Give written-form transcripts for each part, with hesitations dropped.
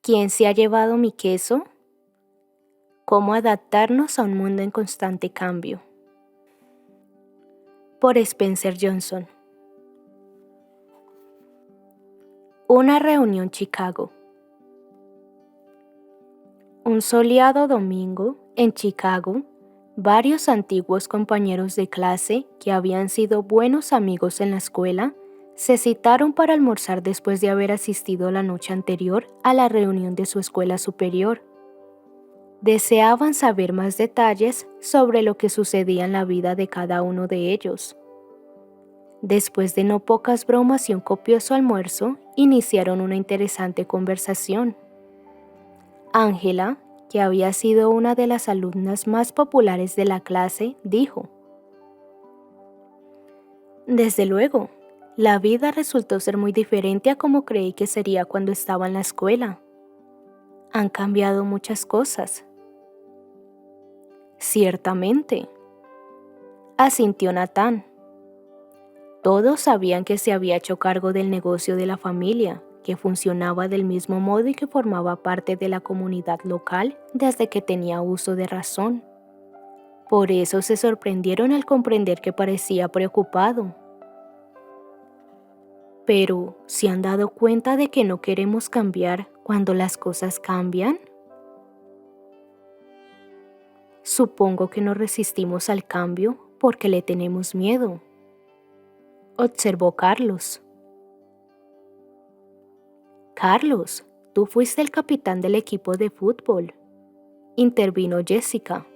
¿Quién se ha llevado mi queso? ¿Cómo adaptarnos a un mundo en constante cambio? Por Spencer Johnson. Una reunión Chicago. Un soleado domingo, en Chicago, varios antiguos compañeros de clase que habían sido buenos amigos en la escuela se citaron para almorzar después de haber asistido la noche anterior a la reunión de su escuela superior. Deseaban saber más detalles sobre lo que sucedía en la vida de cada uno de ellos. Después de no pocas bromas y un copioso almuerzo, iniciaron una interesante conversación. Ángela, que había sido una de las alumnas más populares de la clase, dijo: «Desde luego, la vida resultó ser muy diferente a como creí que sería cuando estaba en la escuela. Han cambiado muchas cosas». «Ciertamente», asintió Natán. Todos sabían que se había hecho cargo del negocio de la familia, que funcionaba del mismo modo y que formaba parte de la comunidad local desde que tenía uso de razón. Por eso se sorprendieron al comprender que parecía preocupado. Pero, ¿se han dado cuenta de que no queremos cambiar cuando las cosas cambian? Supongo que nos resistimos al cambio porque le tenemos miedo, observó Carlos. Carlos, tú fuiste el capitán del equipo de fútbol, intervino Jessica.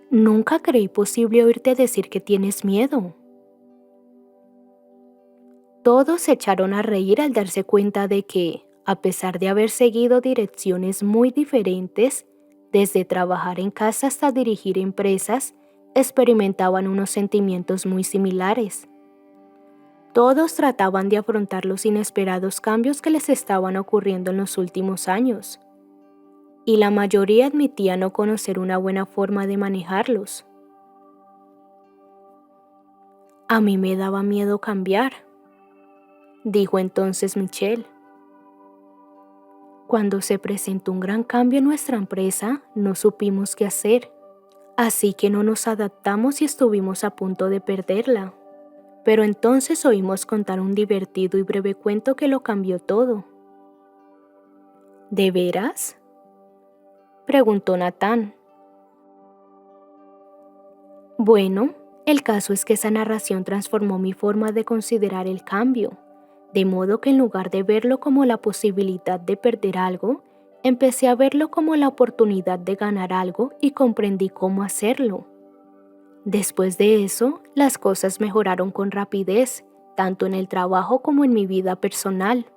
Nunca creí posible oírte decir que tienes miedo. Todos se echaron a reír al darse cuenta de que, a pesar de haber seguido direcciones muy diferentes, desde trabajar en casa hasta dirigir empresas, experimentaban unos sentimientos muy similares. Todos trataban de afrontar los inesperados cambios que les estaban ocurriendo en los últimos años, y la mayoría admitía no conocer una buena forma de manejarlos. A mí me daba miedo cambiar, dijo entonces Michelle. Cuando se presentó un gran cambio en nuestra empresa, no supimos qué hacer, así que no nos adaptamos y estuvimos a punto de perderla. Pero entonces oímos contar un divertido y breve cuento que lo cambió todo. ¿De veras?, preguntó Natán. Bueno, el caso es que esa narración transformó mi forma de considerar el cambio, de modo que en lugar de verlo como la posibilidad de perder algo, empecé a verlo como la oportunidad de ganar algo y comprendí cómo hacerlo. Después de eso, las cosas mejoraron con rapidez, tanto en el trabajo como en mi vida personal.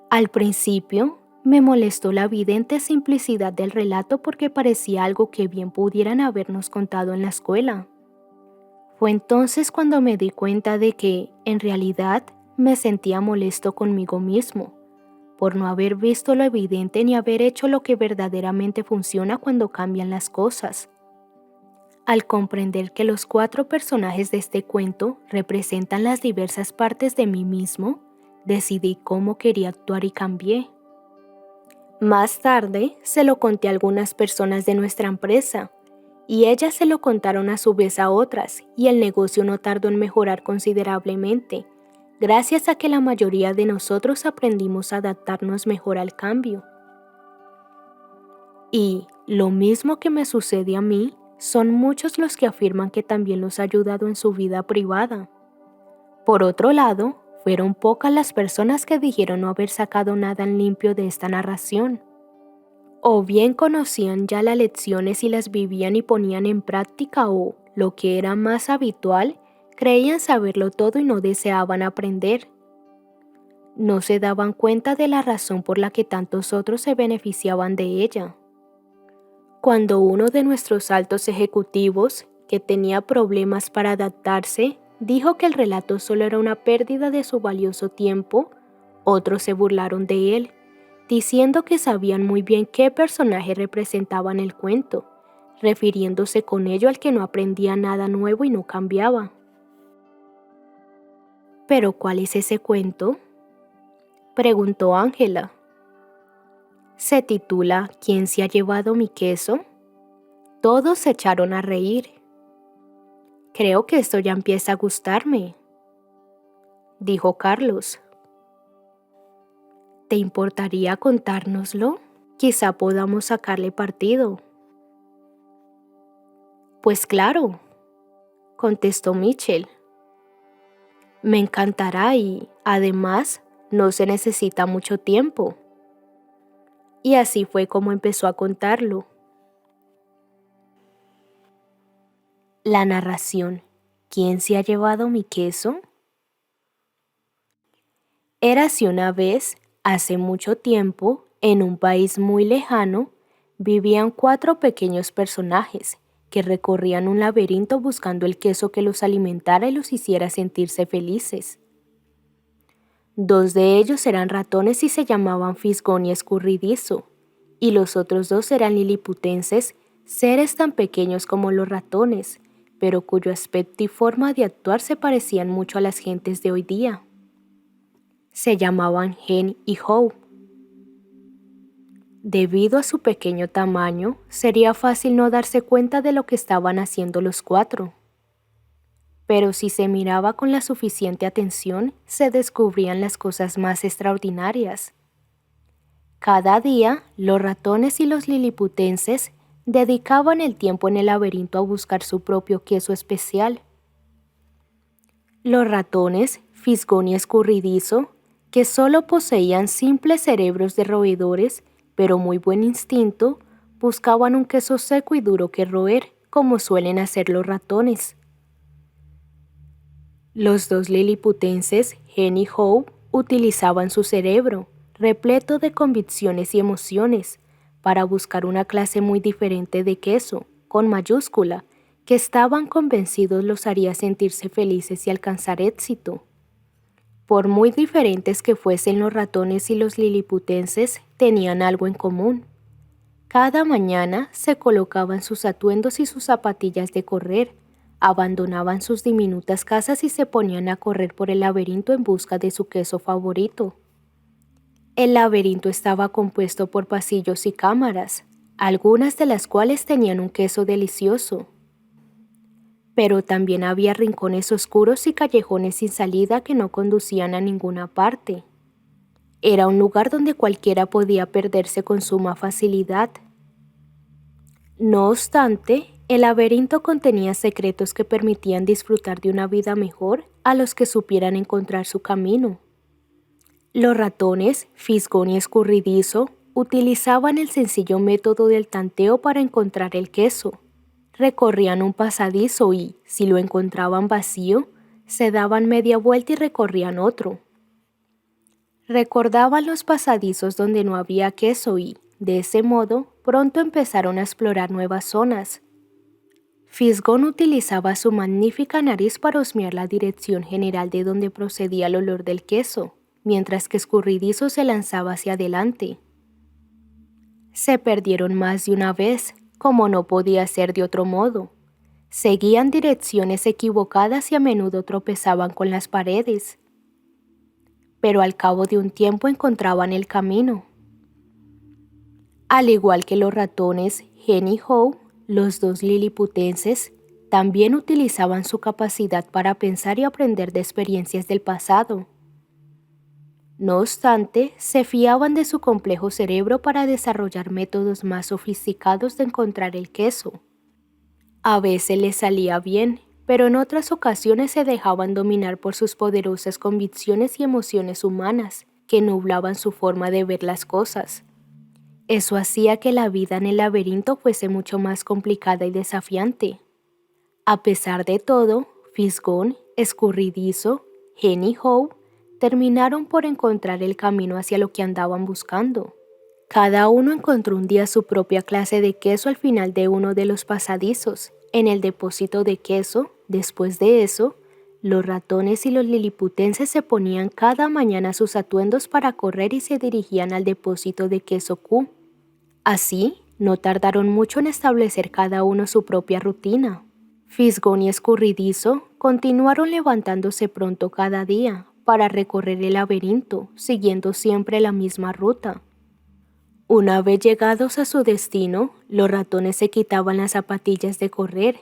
Al principio, me molestó la evidente simplicidad del relato porque parecía algo que bien pudieran habernos contado en la escuela. Fue entonces cuando me di cuenta de que, en realidad, me sentía molesto conmigo mismo, por no haber visto lo evidente ni haber hecho lo que verdaderamente funciona cuando cambian las cosas. Al comprender que los 4 personajes de este cuento representan las diversas partes de mí mismo, decidí cómo quería actuar y cambié. Más tarde, se lo conté a algunas personas de nuestra empresa, y ellas se lo contaron a su vez a otras, y el negocio no tardó en mejorar considerablemente, gracias a que la mayoría de nosotros aprendimos a adaptarnos mejor al cambio. Y, lo mismo que me sucede a mí, son muchos los que afirman que también los ha ayudado en su vida privada. Por otro lado, fueron pocas las personas que dijeron no haber sacado nada en limpio de esta narración. O bien conocían ya las lecciones y las vivían y ponían en práctica, o, lo que era más habitual, creían saberlo todo y no deseaban aprender. No se daban cuenta de la razón por la que tantos otros se beneficiaban de ella. Cuando uno de nuestros altos ejecutivos, que tenía problemas para adaptarse, dijo que el relato solo era una pérdida de su valioso tiempo, otros se burlaron de él, diciendo que sabían muy bien qué personaje representaba en el cuento, refiriéndose con ello al que no aprendía nada nuevo y no cambiaba. ¿Pero cuál es ese cuento?, preguntó Ángela. Se titula ¿Quién se ha llevado mi queso? Todos se echaron a reír. Creo que esto ya empieza a gustarme, dijo Carlos. ¿Te importaría contárnoslo? Quizá podamos sacarle partido. Pues claro, contestó Mitchell. Me encantará y, además, no se necesita mucho tiempo. Y así fue como empezó a contarlo. La narración. ¿Quién se ha llevado mi queso? Érase una vez, hace mucho tiempo, en un país muy lejano, vivían 4 pequeños personajes que recorrían un laberinto buscando el queso que los alimentara y los hiciera sentirse felices. 2 de ellos eran ratones y se llamaban Fisgón y Escurridizo, y los otros 2 eran liliputenses, seres tan pequeños como los ratones, pero cuyo aspecto y forma de actuar se parecían mucho a las gentes de hoy día. Se llamaban Hen y How. Debido a su pequeño tamaño, sería fácil no darse cuenta de lo que estaban haciendo los 4. Pero si se miraba con la suficiente atención, se descubrían las cosas más extraordinarias. Cada día, los ratones y los liliputenses dedicaban el tiempo en el laberinto a buscar su propio queso especial. Los ratones, Fisgón y Escurridizo, que solo poseían simples cerebros de roedores, pero muy buen instinto, buscaban un queso seco y duro que roer, como suelen hacer los ratones. Los 2 liliputenses, Hen y How, utilizaban su cerebro, repleto de convicciones y emociones, para buscar una clase muy diferente de queso, con mayúscula, que estaban convencidos los haría sentirse felices y alcanzar éxito. Por muy diferentes que fuesen los ratones y los liliputenses, tenían algo en común. Cada mañana se colocaban sus atuendos y sus zapatillas de correr, abandonaban sus diminutas casas y se ponían a correr por el laberinto en busca de su queso favorito. El laberinto estaba compuesto por pasillos y cámaras, algunas de las cuales tenían un queso delicioso. Pero también había rincones oscuros y callejones sin salida que no conducían a ninguna parte. Era un lugar donde cualquiera podía perderse con suma facilidad. No obstante, el laberinto contenía secretos que permitían disfrutar de una vida mejor a los que supieran encontrar su camino. Los ratones, Fisgón y Escurridizo, utilizaban el sencillo método del tanteo para encontrar el queso. Recorrían un pasadizo y, si lo encontraban vacío, se daban media vuelta y recorrían otro. Recordaban los pasadizos donde no había queso y, de ese modo, pronto empezaron a explorar nuevas zonas. Fisgón utilizaba su magnífica nariz para husmear la dirección general de donde procedía el olor del queso, mientras que Escurridizo se lanzaba hacia adelante. Se perdieron más de una vez, como no podía ser de otro modo. Seguían direcciones equivocadas y a menudo tropezaban con las paredes. Pero al cabo de un tiempo encontraban el camino. Al igual que los ratones, Hen y How, los 2 liliputenses también utilizaban su capacidad para pensar y aprender de experiencias del pasado. No obstante, se fiaban de su complejo cerebro para desarrollar métodos más sofisticados de encontrar el queso. A veces les salía bien, pero en otras ocasiones se dejaban dominar por sus poderosas convicciones y emociones humanas, que nublaban su forma de ver las cosas. Eso hacía que la vida en el laberinto fuese mucho más complicada y desafiante. A pesar de todo, Fisgón, Escurridizo, Hen y How terminaron por encontrar el camino hacia lo que andaban buscando. Cada uno encontró un día su propia clase de queso al final de uno de los pasadizos. En el depósito de queso, después de eso, los ratones y los liliputenses se ponían cada mañana sus atuendos para correr y se dirigían al depósito de queso Q. Así, no tardaron mucho en establecer cada uno su propia rutina. Fisgón y Escurridizo continuaron levantándose pronto cada día para recorrer el laberinto, siguiendo siempre la misma ruta. Una vez llegados a su destino, los ratones se quitaban las zapatillas de correr,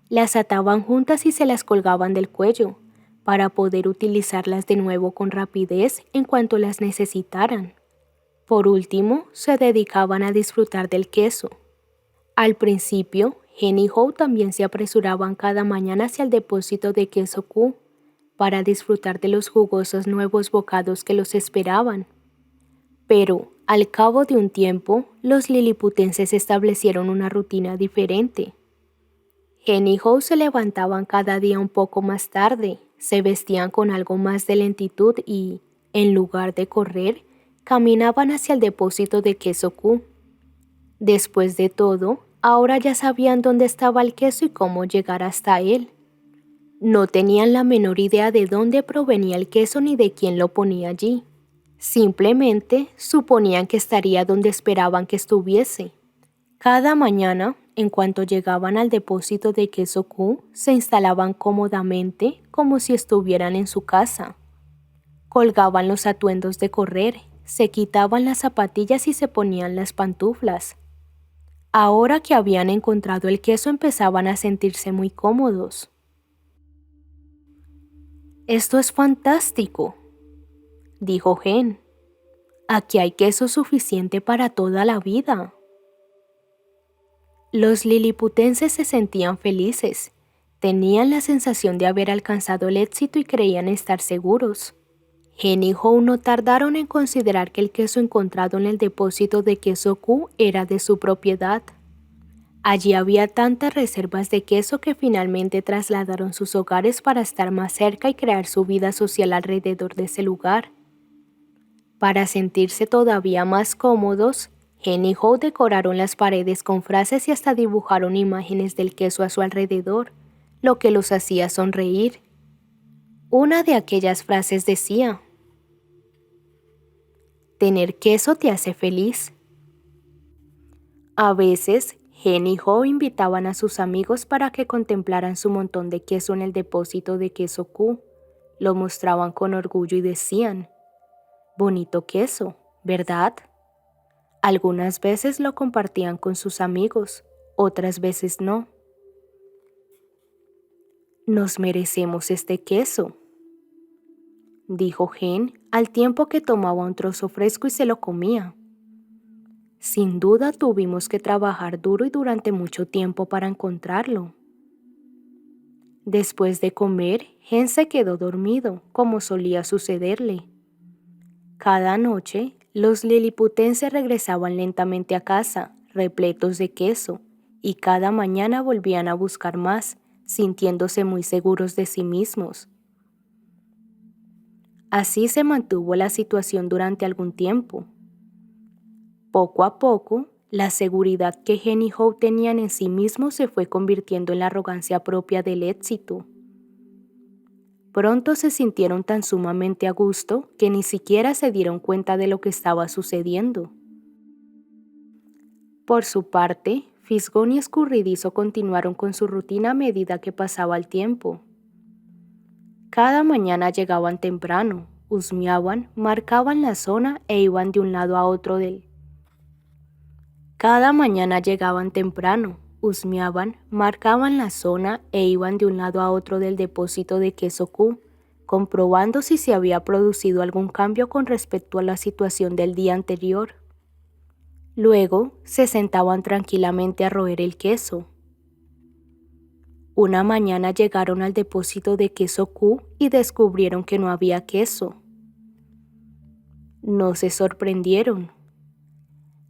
las ataban juntas y se las colgaban del cuello, para poder utilizarlas de nuevo con rapidez en cuanto las necesitaran. Por último, se dedicaban a disfrutar del queso. Al principio, Hen y Hou también se apresuraban cada mañana hacia el depósito de queso Q para disfrutar de los jugosos nuevos bocados que los esperaban. Pero, al cabo de un tiempo, los liliputenses establecieron una rutina diferente. Hen y Hou se levantaban cada día un poco más tarde, se vestían con algo más de lentitud y, en lugar de correr, caminaban hacia el depósito de queso Q. Después de todo, ahora ya sabían dónde estaba el queso y cómo llegar hasta él. No tenían la menor idea de dónde provenía el queso ni de quién lo ponía allí. Simplemente suponían que estaría donde esperaban que estuviese. Cada mañana, en cuanto llegaban al depósito de queso Q, se instalaban cómodamente como si estuvieran en su casa. Colgaban los atuendos de correr, se quitaban las zapatillas y se ponían las pantuflas. Ahora que habían encontrado el queso empezaban a sentirse muy cómodos. «Esto es fantástico», dijo Hen. «Aquí hay queso suficiente para toda la vida». Los liliputenses se sentían felices, tenían la sensación de haber alcanzado el éxito y creían estar seguros. Hen y Hou no tardaron en considerar que el queso encontrado en el depósito de queso Q era de su propiedad. Allí había tantas reservas de queso que finalmente trasladaron sus hogares para estar más cerca y crear su vida social alrededor de ese lugar. Para sentirse todavía más cómodos, Hen y Hou decoraron las paredes con frases y hasta dibujaron imágenes del queso a su alrededor, lo que los hacía sonreír. Una de aquellas frases decía: «Tener queso te hace feliz». A veces, Hen y Hou invitaban a sus amigos para que contemplaran su montón de queso en el depósito de queso Q. Lo mostraban con orgullo y decían: «Bonito queso, ¿verdad?». Algunas veces lo compartían con sus amigos, otras veces no. «Nos merecemos este queso», dijo Hen al tiempo que tomaba un trozo fresco y se lo comía. «Sin duda tuvimos que trabajar duro y durante mucho tiempo para encontrarlo». Después de comer, Hen se quedó dormido, como solía sucederle. Cada noche, los liliputenses regresaban lentamente a casa, repletos de queso, y cada mañana volvían a buscar más, sintiéndose muy seguros de sí mismos. Así se mantuvo la situación durante algún tiempo. Poco a poco, la seguridad que Hen y Hou tenían en sí mismos se fue convirtiendo en la arrogancia propia del éxito. Pronto se sintieron tan sumamente a gusto que ni siquiera se dieron cuenta de lo que estaba sucediendo. Por su parte, Fisgón y Escurridizo continuaron con su rutina a medida que pasaba el tiempo. Cada mañana llegaban temprano, husmeaban, marcaban la zona e iban de un lado a otro del. Cada mañana llegaban temprano, husmeaban, marcaban la zona e iban de un lado a otro del depósito de queso Q, comprobando si se había producido algún cambio con respecto a la situación del día anterior. Luego, se sentaban tranquilamente a roer el queso. Una mañana llegaron al depósito de queso Q y descubrieron que no había queso. No se sorprendieron.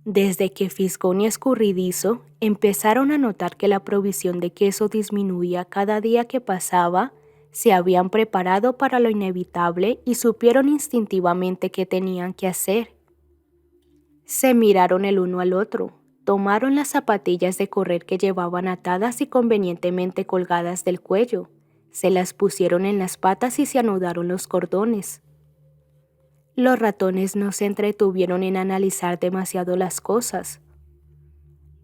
Desde que Fisgón y Escurridizo empezaron a notar que la provisión de queso disminuía cada día que pasaba, se habían preparado para lo inevitable y supieron instintivamente qué tenían que hacer. Se miraron el uno al otro, tomaron las zapatillas de correr que llevaban atadas y convenientemente colgadas del cuello, se las pusieron en las patas y se anudaron los cordones. Los ratones no se entretuvieron en analizar demasiado las cosas.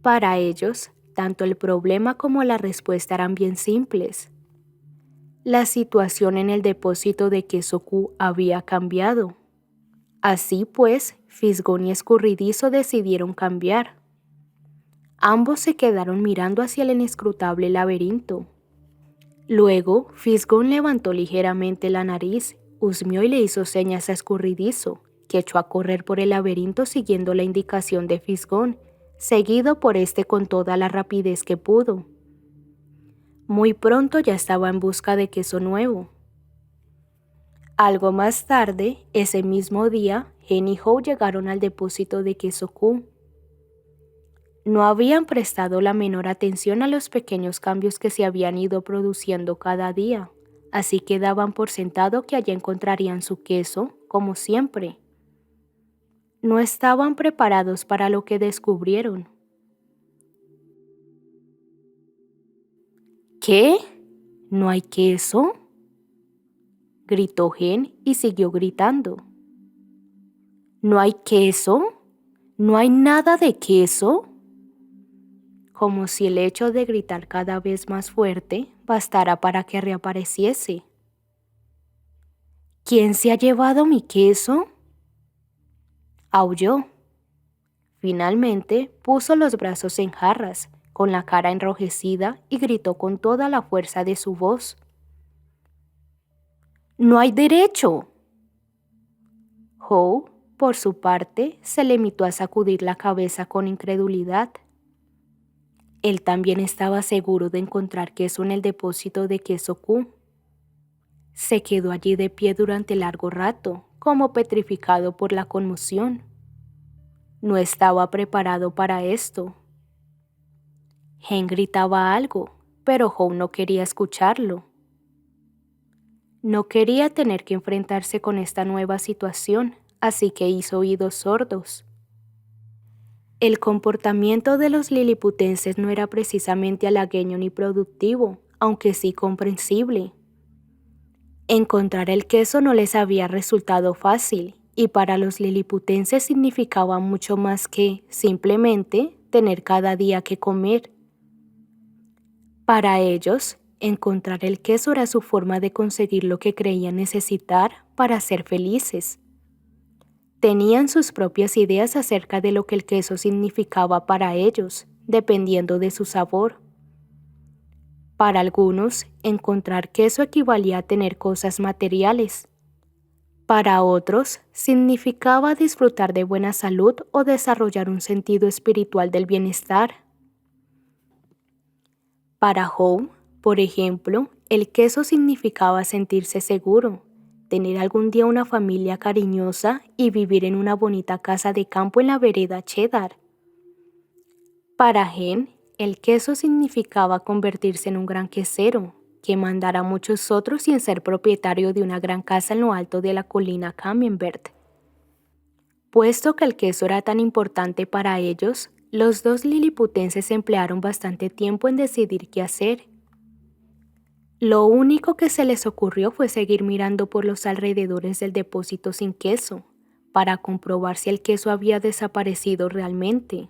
Para ellos, tanto el problema como la respuesta eran bien simples. La situación en el depósito de queso Q había cambiado. Así pues, Fisgón y Escurridizo decidieron cambiar. Ambos se quedaron mirando hacia el inescrutable laberinto. Luego, Fisgón levantó ligeramente la nariz, husmeó y le hizo señas a Escurridizo, que echó a correr por el laberinto siguiendo la indicación de Fisgón, seguido por este con toda la rapidez que pudo. Muy pronto ya estaba en busca de queso nuevo. Algo más tarde, ese mismo día, Hen y Hou llegaron al depósito de queso Q. No habían prestado la menor atención a los pequeños cambios que se habían ido produciendo cada día, así que daban por sentado que allí encontrarían su queso, como siempre. No estaban preparados para lo que descubrieron. ¿Qué? ¿No hay queso?, gritó Hen y siguió gritando. ¿No hay queso? ¿No hay nada de queso? Como si el hecho de gritar cada vez más fuerte bastara para que reapareciese. ¿Quién se ha llevado mi queso?, aulló. Finalmente puso los brazos en jarras, con la cara enrojecida, y gritó con toda la fuerza de su voz. ¡No hay derecho! Hou, por su parte, se limitó a sacudir la cabeza con incredulidad. Él también estaba seguro de encontrar queso en el depósito de queso Q. Se quedó allí de pie durante largo rato, como petrificado por la conmoción. No estaba preparado para esto. Hen gritaba algo, pero Hou no quería escucharlo. No quería tener que enfrentarse con esta nueva situación, así que hizo oídos sordos. El comportamiento de los liliputenses no era precisamente halagüeño ni productivo, aunque sí comprensible. Encontrar el queso no les había resultado fácil, y para los liliputenses significaba mucho más que, simplemente, tener cada día que comer. Para ellos, encontrar el queso era su forma de conseguir lo que creían necesitar para ser felices. Tenían sus propias ideas acerca de lo que el queso significaba para ellos, dependiendo de su sabor. Para algunos, encontrar queso equivalía a tener cosas materiales. Para otros, significaba disfrutar de buena salud o desarrollar un sentido espiritual del bienestar. Para Hou, por ejemplo, el queso significaba sentirse seguro, tener algún día una familia cariñosa y vivir en una bonita casa de campo en la vereda Cheddar. Para Hen, el queso significaba convertirse en un gran quesero, que mandara a muchos otros sin ser propietario de una gran casa en lo alto de la colina Camembert. Puesto que el queso era tan importante para ellos, los dos liliputenses emplearon bastante tiempo en decidir qué hacer. Lo único que se les ocurrió fue seguir mirando por los alrededores del depósito sin queso, para comprobar si el queso había desaparecido realmente.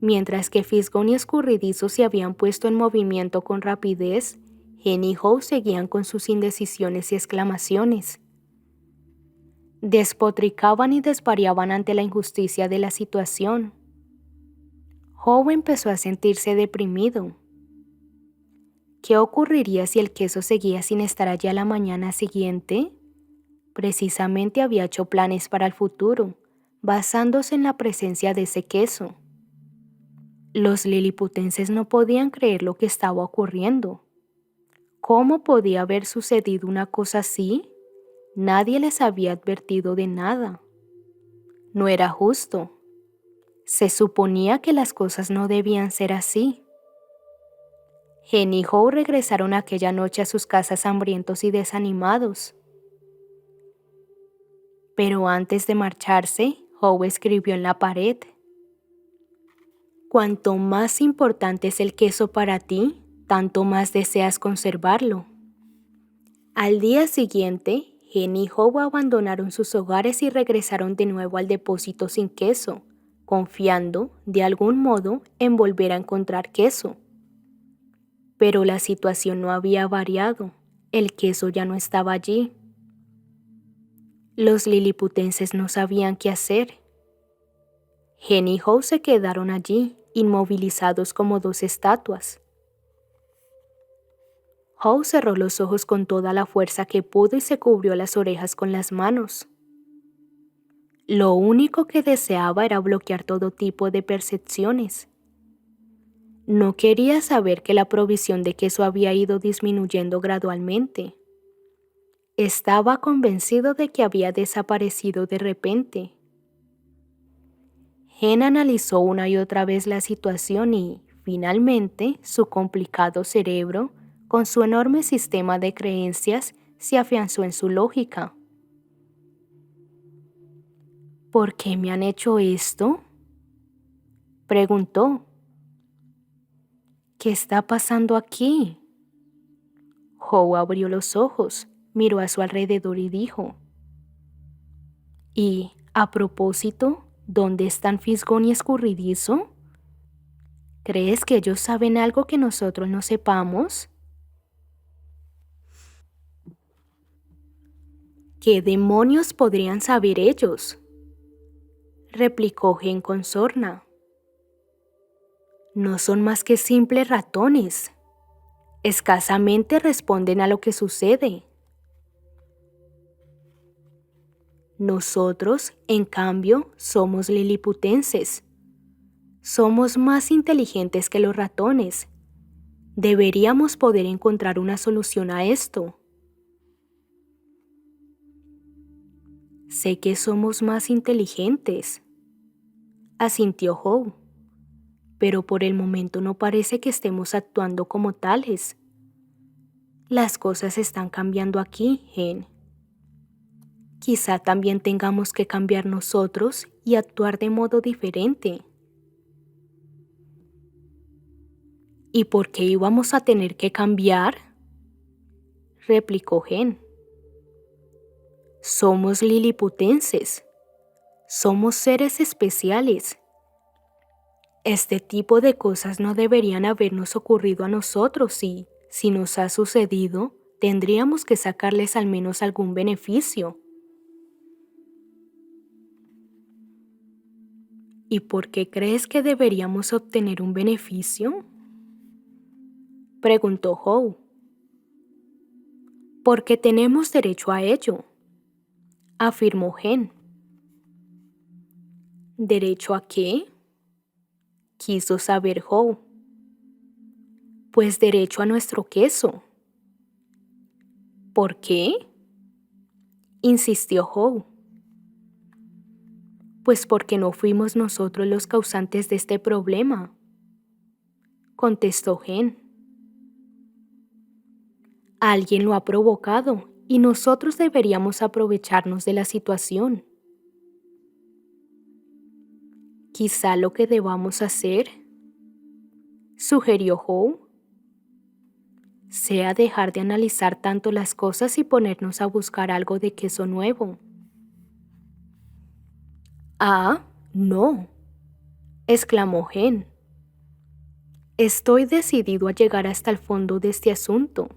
Mientras que Fisgón y Escurridizo se habían puesto en movimiento con rapidez, Hen y Hou seguían con sus indecisiones y exclamaciones. Despotricaban y desvariaban ante la injusticia de la situación. Hou empezó a sentirse deprimido. ¿Qué ocurriría si el queso seguía sin estar allí a la mañana siguiente? Precisamente había hecho planes para el futuro, basándose en la presencia de ese queso. Los liliputenses no podían creer lo que estaba ocurriendo. ¿Cómo podía haber sucedido una cosa así? Nadie les había advertido de nada. No era justo. Se suponía que las cosas no debían ser así. Hen y Hou regresaron aquella noche a sus casas hambrientos y desanimados. Pero antes de marcharse, Hou escribió en la pared: Cuanto más importante es el queso para ti, tanto más deseas conservarlo. Al día siguiente, Hen y Hou abandonaron sus hogares y regresaron de nuevo al depósito sin queso, confiando, de algún modo, en volver a encontrar queso. Pero la situación no había variado. El queso ya no estaba allí. Los liliputenses no sabían qué hacer. Hen y Howe se quedaron allí, inmovilizados como dos estatuas. Howe cerró los ojos con toda la fuerza que pudo y se cubrió las orejas con las manos. Lo único que deseaba era bloquear todo tipo de percepciones. No quería saber que la provisión de queso había ido disminuyendo gradualmente. Estaba convencido de que había desaparecido de repente. Hen analizó una y otra vez la situación y, finalmente, su complicado cerebro, con su enorme sistema de creencias, se afianzó en su lógica. ¿Por qué me han hecho esto?, preguntó. ¿Qué está pasando aquí? Howe abrió los ojos, miró a su alrededor y dijo: Y, a propósito, ¿dónde están Fisgón y Escurridizo? ¿Crees que ellos saben algo que nosotros no sepamos? ¿Qué demonios podrían saber ellos?, replicó Hen con sorna. No son más que simples ratones. Escasamente responden a lo que sucede. Nosotros, en cambio, somos liliputenses. Somos más inteligentes que los ratones. Deberíamos poder encontrar una solución a esto. Sé que somos más inteligentes, asintió Howe, pero por el momento no parece que estemos actuando como tales. Las cosas están cambiando aquí, Hen. Quizá también tengamos que cambiar nosotros y actuar de modo diferente. ¿Y por qué íbamos a tener que cambiar?, replicó Hen. Somos liliputenses. Somos seres especiales. Este tipo de cosas no deberían habernos ocurrido a nosotros y, si nos ha sucedido, tendríamos que sacarles al menos algún beneficio. ¿Y por qué crees que deberíamos obtener un beneficio?, preguntó Howe. Porque tenemos derecho a ello, afirmó Hen. ¿Derecho a qué?, quiso saber Howe. Pues derecho a nuestro queso. ¿Por qué?, insistió Howe. Pues porque no fuimos nosotros los causantes de este problema, contestó Hen. Alguien lo ha provocado y nosotros deberíamos aprovecharnos de la situación. Quizá lo que debamos hacer, sugirió Howe, sea dejar de analizar tanto las cosas y ponernos a buscar algo de queso nuevo. Ah, no, exclamó Hen. Estoy decidido a llegar hasta el fondo de este asunto.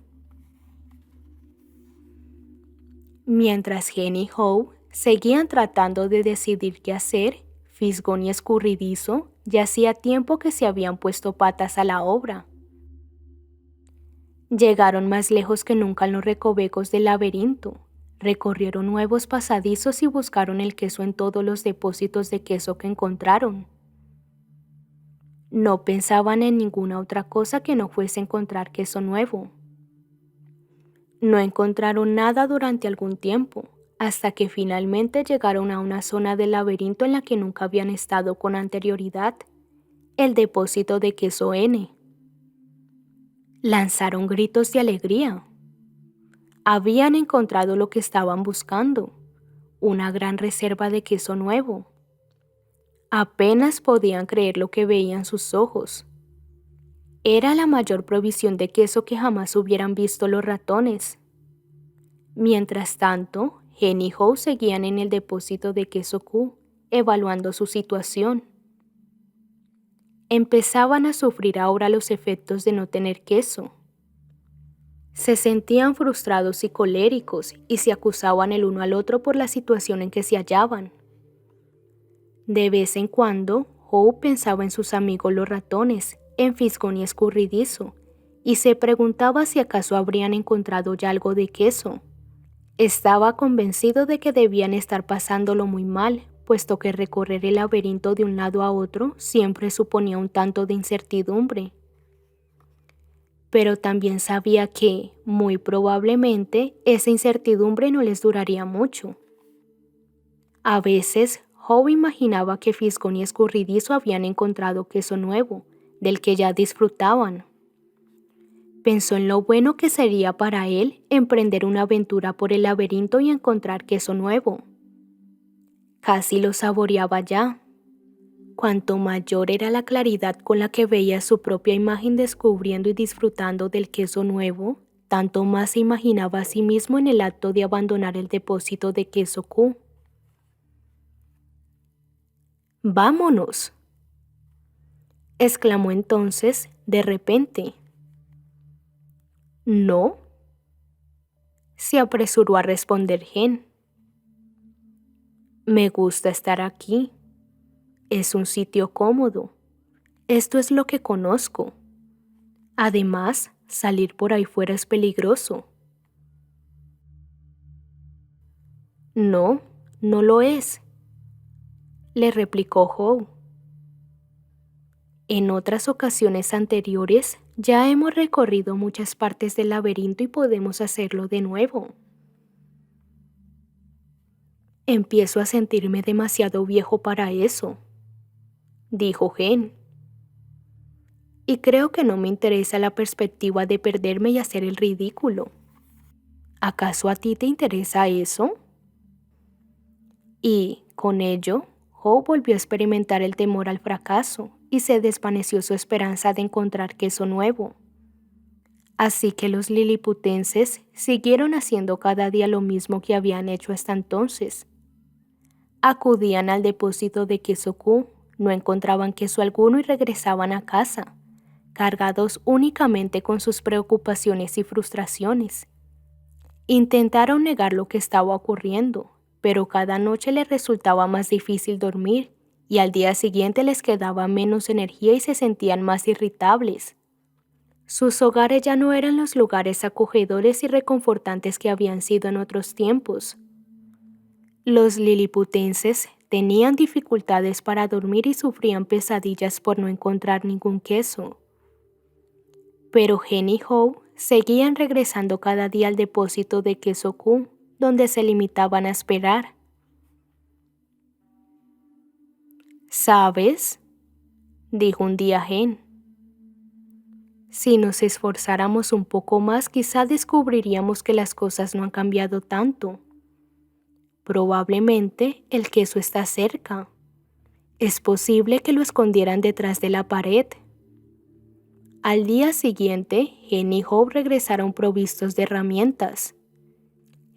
Mientras Hen y Howe seguían tratando de decidir qué hacer, Fisgón y Escurridizo ya hacía tiempo que se habían puesto patas a la obra. Llegaron más lejos que nunca en los recovecos del laberinto, recorrieron nuevos pasadizos y buscaron el queso en todos los depósitos de queso que encontraron. No pensaban en ninguna otra cosa que no fuese encontrar queso nuevo. No encontraron nada durante algún tiempo, hasta que finalmente llegaron a una zona del laberinto en la que nunca habían estado con anterioridad, el depósito de queso N. Lanzaron gritos de alegría. Habían encontrado lo que estaban buscando, una gran reserva de queso nuevo. Apenas podían creer lo que veían sus ojos. Era la mayor provisión de queso que jamás hubieran visto los ratones. Mientras tanto, Hen y Howe seguían en el depósito de queso Q, evaluando su situación. Empezaban a sufrir ahora los efectos de no tener queso. Se sentían frustrados y coléricos y se acusaban el uno al otro por la situación en que se hallaban. De vez en cuando, Hope pensaba en sus amigos los ratones, en Fisgón y Escurridizo, y se preguntaba si acaso habrían encontrado ya algo de queso. Estaba convencido de que debían estar pasándolo muy mal, puesto que recorrer el laberinto de un lado a otro siempre suponía un tanto de incertidumbre. Pero también sabía que, muy probablemente, esa incertidumbre no les duraría mucho. A veces, Howe imaginaba que Fisgón y Escurridizo habían encontrado queso nuevo, del que ya disfrutaban. Pensó en lo bueno que sería para él emprender una aventura por el laberinto y encontrar queso nuevo. Casi lo saboreaba ya. Cuanto mayor era la claridad con la que veía su propia imagen descubriendo y disfrutando del queso nuevo, tanto más se imaginaba a sí mismo en el acto de abandonar el depósito de queso Q. ¡Vámonos!, exclamó entonces de repente. «¿No?», se apresuró a responder Gen. «Me gusta estar aquí. Es un sitio cómodo. Esto es lo que conozco. Además, salir por ahí fuera es peligroso». «No, no lo es», le replicó Howe. «En otras ocasiones anteriores ya hemos recorrido muchas partes del laberinto y podemos hacerlo de nuevo». «Empiezo a sentirme demasiado viejo para eso», dijo Gen. «Y creo que no me interesa la perspectiva de perderme y hacer el ridículo. ¿Acaso a ti te interesa eso?». Y, con ello, Howe volvió a experimentar el temor al fracaso y se desvaneció su esperanza de encontrar queso nuevo. Así que los liliputenses siguieron haciendo cada día lo mismo que habían hecho hasta entonces. Acudían al depósito de queso Q, no encontraban queso alguno y regresaban a casa, cargados únicamente con sus preocupaciones y frustraciones. Intentaron negar lo que estaba ocurriendo, pero cada noche les resultaba más difícil dormir y al día siguiente les quedaba menos energía y se sentían más irritables. Sus hogares ya no eran los lugares acogedores y reconfortantes que habían sido en otros tiempos. Los liliputenses tenían dificultades para dormir y sufrían pesadillas por no encontrar ningún queso. Pero Gen y Howe seguían regresando cada día al depósito de queso Q, donde se limitaban a esperar. «¿Sabes?», dijo un día Gen. «Si nos esforzáramos un poco más, quizá descubriríamos que las cosas no han cambiado tanto. Probablemente el queso está cerca. Es posible que lo escondieran detrás de la pared». Al día siguiente, Gen y Howe regresaron provistos de herramientas.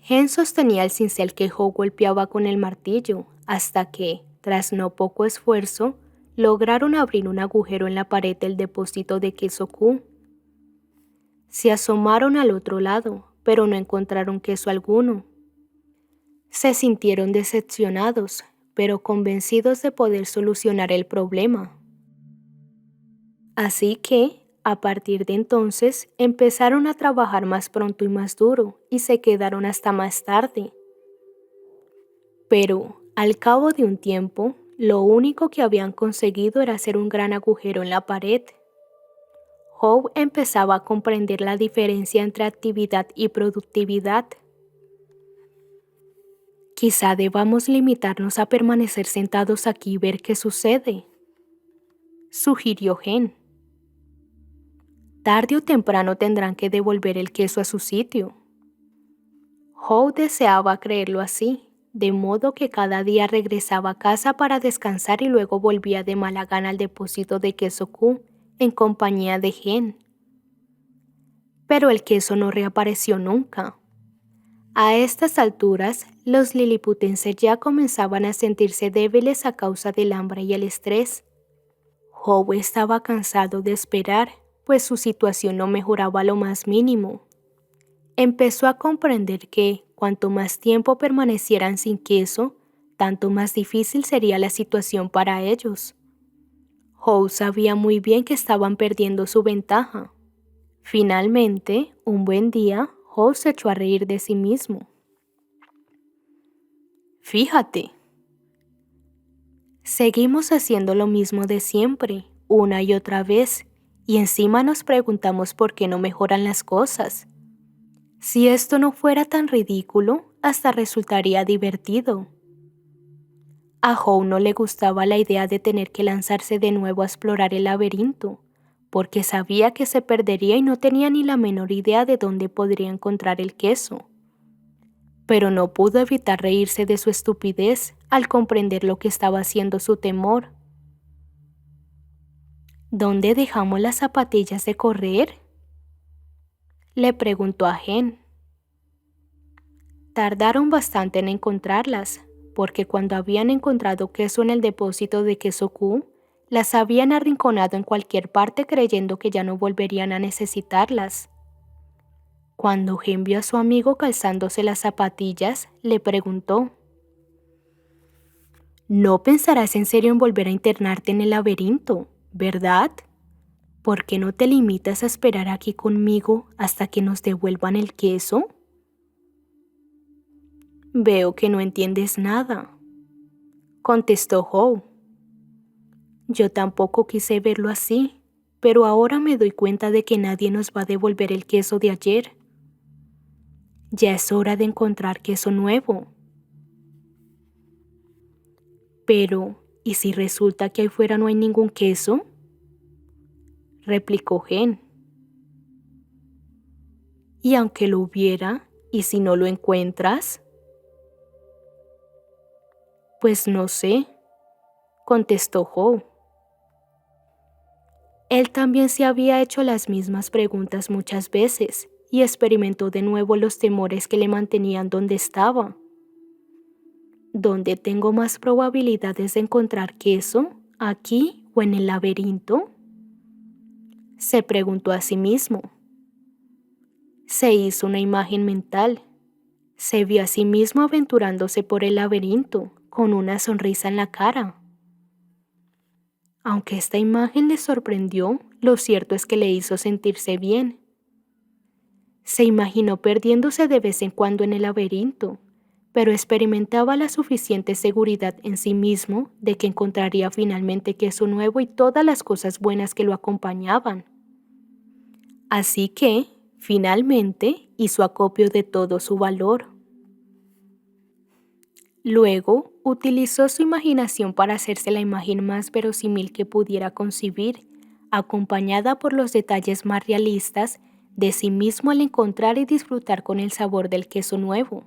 Gen sostenía el cincel que Howe golpeaba con el martillo, hasta que, tras no poco esfuerzo, lograron abrir un agujero en la pared del depósito de queso Q. Se asomaron al otro lado, pero no encontraron queso alguno. Se sintieron decepcionados, pero convencidos de poder solucionar el problema. Así que, a partir de entonces, empezaron a trabajar más pronto y más duro, y se quedaron hasta más tarde. Pero, al cabo de un tiempo, lo único que habían conseguido era hacer un gran agujero en la pared. Howe empezaba a comprender la diferencia entre actividad y productividad. «Quizá debamos limitarnos a permanecer sentados aquí y ver qué sucede», sugirió Gen. «Tarde o temprano tendrán que devolver el queso a su sitio». Howe deseaba creerlo así, de modo que cada día regresaba a casa para descansar y luego volvía de mala gana al depósito de queso Q en compañía de Gen. Pero el queso no reapareció nunca. A estas alturas, los liliputenses ya comenzaban a sentirse débiles a causa del hambre y el estrés. Howe estaba cansado de esperar, pues su situación no mejoraba lo más mínimo. Empezó a comprender que, cuanto más tiempo permanecieran sin queso, tanto más difícil sería la situación para ellos. Howe sabía muy bien que estaban perdiendo su ventaja. Finalmente, un buen día, Howe se echó a reír de sí mismo. Fíjate. Seguimos haciendo lo mismo de siempre, una y otra vez, y encima nos preguntamos por qué no mejoran las cosas. Si esto no fuera tan ridículo, hasta resultaría divertido. A Howe no le gustaba la idea de tener que lanzarse de nuevo a explorar el laberinto, porque sabía que se perdería y no tenía ni la menor idea de dónde podría encontrar el queso. Pero no pudo evitar reírse de su estupidez al comprender lo que estaba haciendo su temor. ¿Dónde dejamos las zapatillas de correr?, le preguntó a Hen. Tardaron bastante en encontrarlas, porque cuando habían encontrado queso en el depósito de queso Q, las habían arrinconado en cualquier parte creyendo que ya no volverían a necesitarlas. Cuando Hen vio a su amigo calzándose las zapatillas, le preguntó: «No pensarás en serio en volver a internarte en el laberinto, ¿verdad? ¿Por qué no te limitas a esperar aquí conmigo hasta que nos devuelvan el queso?» «Veo que no entiendes nada», contestó Howe. «Yo tampoco quise verlo así, pero ahora me doy cuenta de que nadie nos va a devolver el queso de ayer. Ya es hora de encontrar queso nuevo». «Pero, ¿y si resulta que ahí fuera no hay ningún queso?», replicó Hen. «¿Y aunque lo hubiera, y si no lo encuentras?». «Pues no sé», contestó Howe. Él también se había hecho las mismas preguntas muchas veces y experimentó de nuevo los temores que le mantenían donde estaba. ¿Dónde tengo más probabilidades de encontrar queso? ¿Aquí o en el laberinto?, se preguntó a sí mismo. Se hizo una imagen mental. Se vio a sí mismo aventurándose por el laberinto, con una sonrisa en la cara. Aunque esta imagen le sorprendió, lo cierto es que le hizo sentirse bien. Se imaginó perdiéndose de vez en cuando en el laberinto, pero experimentaba la suficiente seguridad en sí mismo de que encontraría finalmente queso nuevo y todas las cosas buenas que lo acompañaban. Así que, finalmente, hizo acopio de todo su valor. Luego, utilizó su imaginación para hacerse la imagen más verosímil que pudiera concebir, acompañada por los detalles más realistas de sí mismo al encontrar y disfrutar con el sabor del queso nuevo.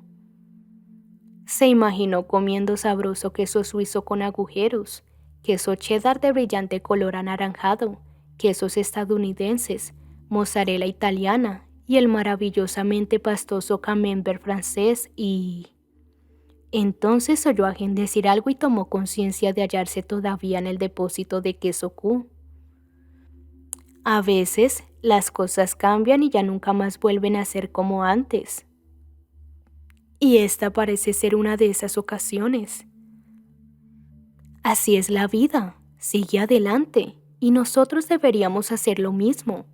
Se imaginó comiendo sabroso queso suizo con agujeros, queso cheddar de brillante color anaranjado, quesos estadounidenses, mozzarella italiana y el maravillosamente pastoso camembert francés y... Entonces oyó a Hen decir algo y tomó conciencia de hallarse todavía en el depósito de queso Q. A veces, las cosas cambian y ya nunca más vuelven a ser como antes. Y esta parece ser una de esas ocasiones. Así es la vida, sigue adelante, y nosotros deberíamos hacer lo mismo.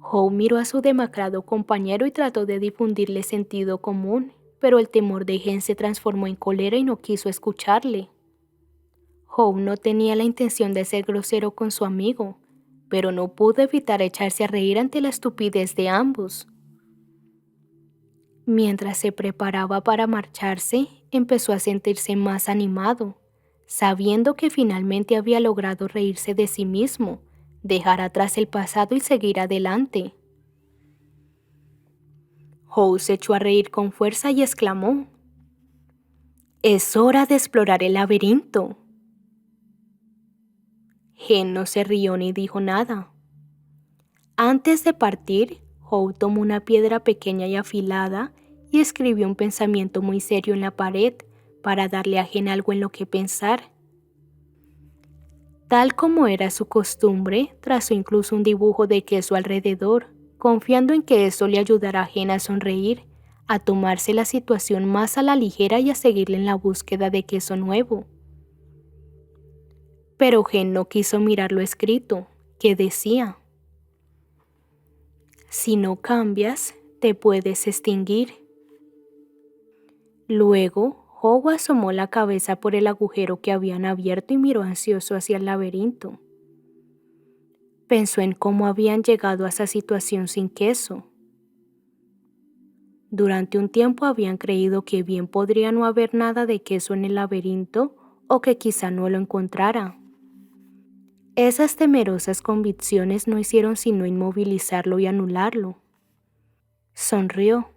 Howe miró a su demacrado compañero y trató de difundirle sentido común, pero el temor de Hen se transformó en cólera y no quiso escucharle. Howe no tenía la intención de ser grosero con su amigo, pero no pudo evitar echarse a reír ante la estupidez de ambos. Mientras se preparaba para marcharse, empezó a sentirse más animado, sabiendo que finalmente había logrado reírse de sí mismo, dejar atrás el pasado y seguir adelante. Howe se echó a reír con fuerza y exclamó: «Es hora de explorar el laberinto». Hen no se rió ni dijo nada. Antes de partir, Howe tomó una piedra pequeña y afilada y escribió un pensamiento muy serio en la pared para darle a Hen algo en lo que pensar. Tal como era su costumbre, trazó incluso un dibujo de queso alrededor, confiando en que eso le ayudara a Hen a sonreír, a tomarse la situación más a la ligera y a seguirle en la búsqueda de queso nuevo. Pero Gen no quiso mirar lo escrito, que decía: si no cambias, te puedes extinguir. Luego, Howe asomó la cabeza por el agujero que habían abierto y miró ansioso hacia el laberinto. Pensó en cómo habían llegado a esa situación sin queso. Durante un tiempo habían creído que bien podría no haber nada de queso en el laberinto o que quizá no lo encontrara. Esas temerosas convicciones no hicieron sino inmovilizarlo y anularlo. Sonrió.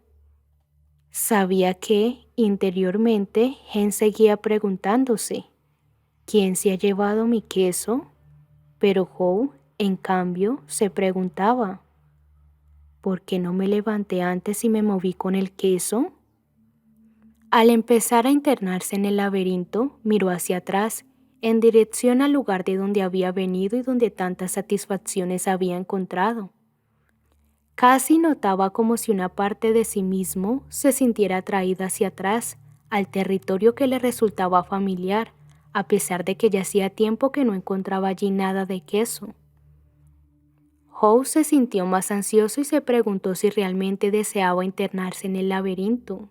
Sabía que, interiormente, Gen seguía preguntándose: ¿quién se ha llevado mi queso? Pero Howe, en cambio, se preguntaba: ¿por qué no me levanté antes y me moví con el queso? Al empezar a internarse en el laberinto, miró hacia atrás, en dirección al lugar de donde había venido y donde tantas satisfacciones había encontrado. Casi notaba como si una parte de sí mismo se sintiera atraída hacia atrás, al territorio que le resultaba familiar, a pesar de que ya hacía tiempo que no encontraba allí nada de queso. Howe se sintió más ansioso y se preguntó si realmente deseaba internarse en el laberinto.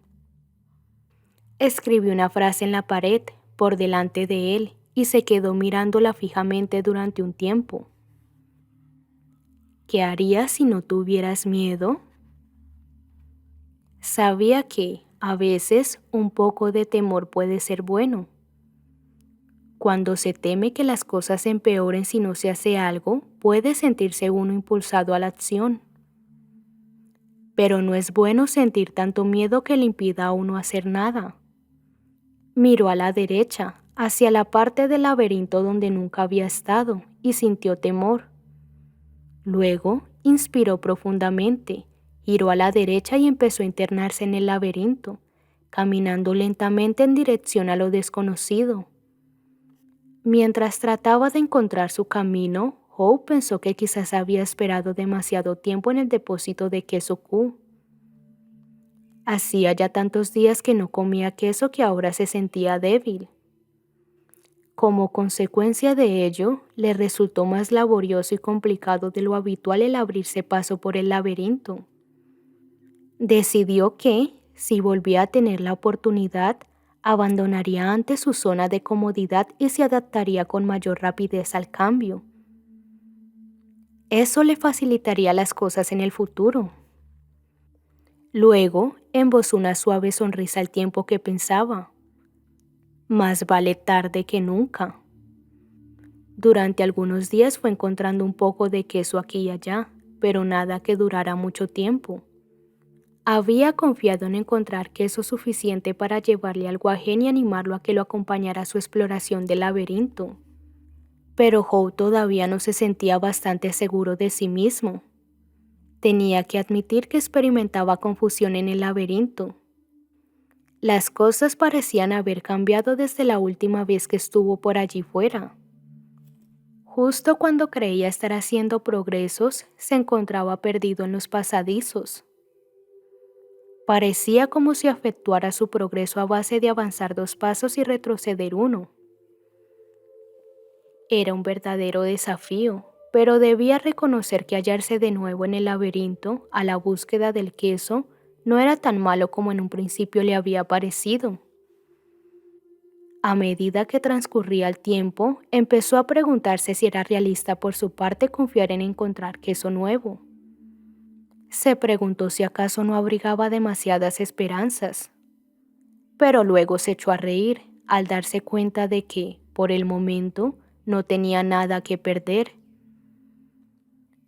Escribió una frase en la pared, por delante de él, y se quedó mirándola fijamente durante un tiempo. ¿Qué harías si no tuvieras miedo? Sabía que, a veces, un poco de temor puede ser bueno. Cuando se teme que las cosas empeoren si no se hace algo, puede sentirse uno impulsado a la acción. Pero no es bueno sentir tanto miedo que le impida a uno hacer nada. Miró a la derecha, hacia la parte del laberinto donde nunca había estado, y sintió temor. Luego, inspiró profundamente, giró a la derecha y empezó a internarse en el laberinto, caminando lentamente en dirección a lo desconocido. Mientras trataba de encontrar su camino, Howe pensó que quizás había esperado demasiado tiempo en el depósito de queso Q. Hacía ya tantos días que no comía queso que ahora se sentía débil. Como consecuencia de ello, le resultó más laborioso y complicado de lo habitual el abrirse paso por el laberinto. Decidió que, si volvía a tener la oportunidad, abandonaría antes su zona de comodidad y se adaptaría con mayor rapidez al cambio. Eso le facilitaría las cosas en el futuro. Luego, embozó una suave sonrisa al tiempo que pensaba: más vale tarde que nunca. Durante algunos días fue encontrando un poco de queso aquí y allá, pero nada que durara mucho tiempo. Había confiado en encontrar queso suficiente para llevarle algo a Gen y animarlo a que lo acompañara a su exploración del laberinto. Pero Howe todavía no se sentía bastante seguro de sí mismo. Tenía que admitir que experimentaba confusión en el laberinto. Las cosas parecían haber cambiado desde la última vez que estuvo por allí fuera. Justo cuando creía estar haciendo progresos, se encontraba perdido en los pasadizos. Parecía como si efectuara su progreso a base de avanzar 2 pasos y retroceder 1. Era un verdadero desafío, pero debía reconocer que hallarse de nuevo en el laberinto, a la búsqueda del queso, no era tan malo como en un principio le había parecido. A medida que transcurría el tiempo, empezó a preguntarse si era realista por su parte confiar en encontrar queso nuevo. Se preguntó si acaso no abrigaba demasiadas esperanzas. Pero luego se echó a reír al darse cuenta de que, por el momento, no tenía nada que perder.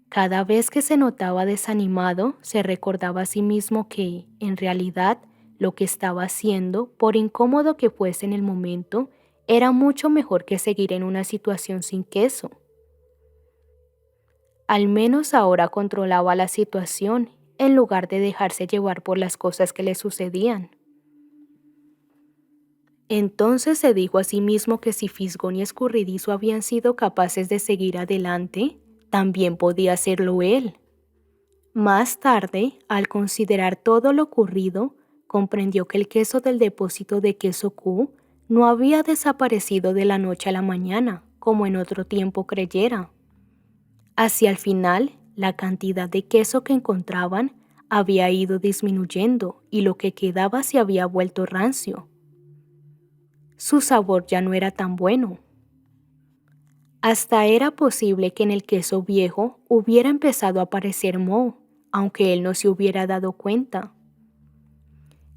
Cada vez que se notaba desanimado, se recordaba a sí mismo que, en realidad, lo que estaba haciendo, por incómodo que fuese en el momento, era mucho mejor que seguir en una situación sin queso. Al menos ahora controlaba la situación, en lugar de dejarse llevar por las cosas que le sucedían. Entonces se dijo a sí mismo que si Fisgón y Escurridizo habían sido capaces de seguir adelante, también podía hacerlo él. Más tarde, al considerar todo lo ocurrido, comprendió que el queso del depósito de queso Q no había desaparecido de la noche a la mañana, como en otro tiempo creyera. Hacia el final, la cantidad de queso que encontraban había ido disminuyendo y lo que quedaba se había vuelto rancio. Su sabor ya no era tan bueno. Hasta era posible que en el queso viejo hubiera empezado a aparecer moho, aunque él no se hubiera dado cuenta.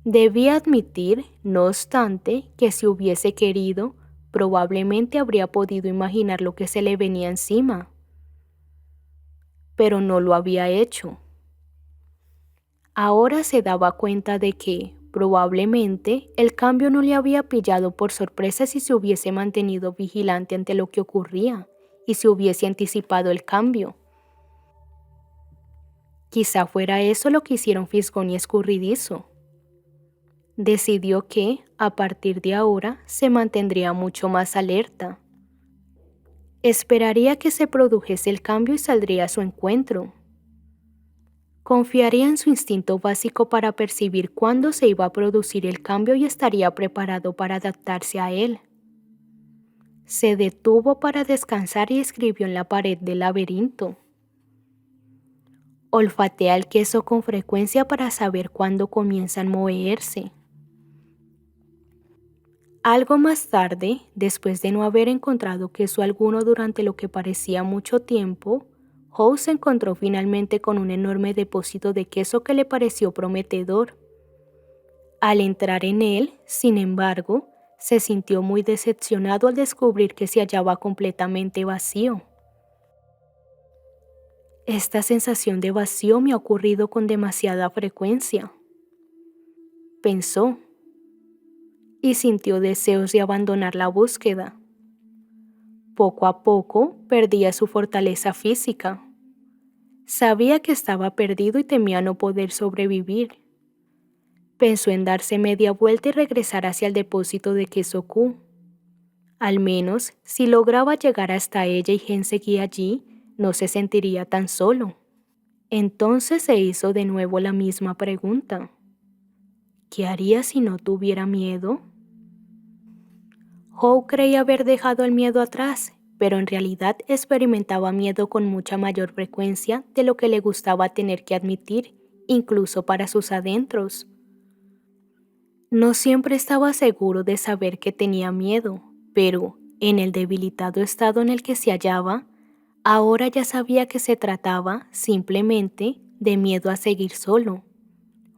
Debía admitir, no obstante, que si hubiese querido, probablemente habría podido imaginar lo que se le venía encima. Pero no lo había hecho. Ahora se daba cuenta de que, probablemente, el cambio no le había pillado por sorpresa si se hubiese mantenido vigilante ante lo que ocurría y se hubiese anticipado el cambio. Quizá fuera eso lo que hicieron Fisgón y Escurridizo. Decidió que, a partir de ahora, se mantendría mucho más alerta. Esperaría que se produjese el cambio y saldría a su encuentro. Confiaría en su instinto básico para percibir cuándo se iba a producir el cambio y estaría preparado para adaptarse a él. Se detuvo para descansar y escribió en la pared del laberinto. Olfatea el queso con frecuencia para saber cuándo comienzan a moverse. Algo más tarde, después de no haber encontrado queso alguno durante lo que parecía mucho tiempo, Howe se encontró finalmente con un enorme depósito de queso que le pareció prometedor. Al entrar en él, sin embargo, se sintió muy decepcionado al descubrir que se hallaba completamente vacío. Esta sensación de vacío me ha ocurrido con demasiada frecuencia, pensó, y sintió deseos de abandonar la búsqueda. Poco a poco perdía su fortaleza física. Sabía que estaba perdido y temía no poder sobrevivir. Pensó en darse media vuelta y regresar hacia el depósito de queso Q. Al menos, si lograba llegar hasta ella y Gen seguía allí, no se sentiría tan solo. Entonces se hizo de nuevo la misma pregunta. ¿Qué haría si no tuviera miedo? Howe creía haber dejado el miedo atrás, pero en realidad experimentaba miedo con mucha mayor frecuencia de lo que le gustaba tener que admitir, incluso para sus adentros. No siempre estaba seguro de saber que tenía miedo, pero, en el debilitado estado en el que se hallaba, ahora ya sabía que se trataba, simplemente, de miedo a seguir solo.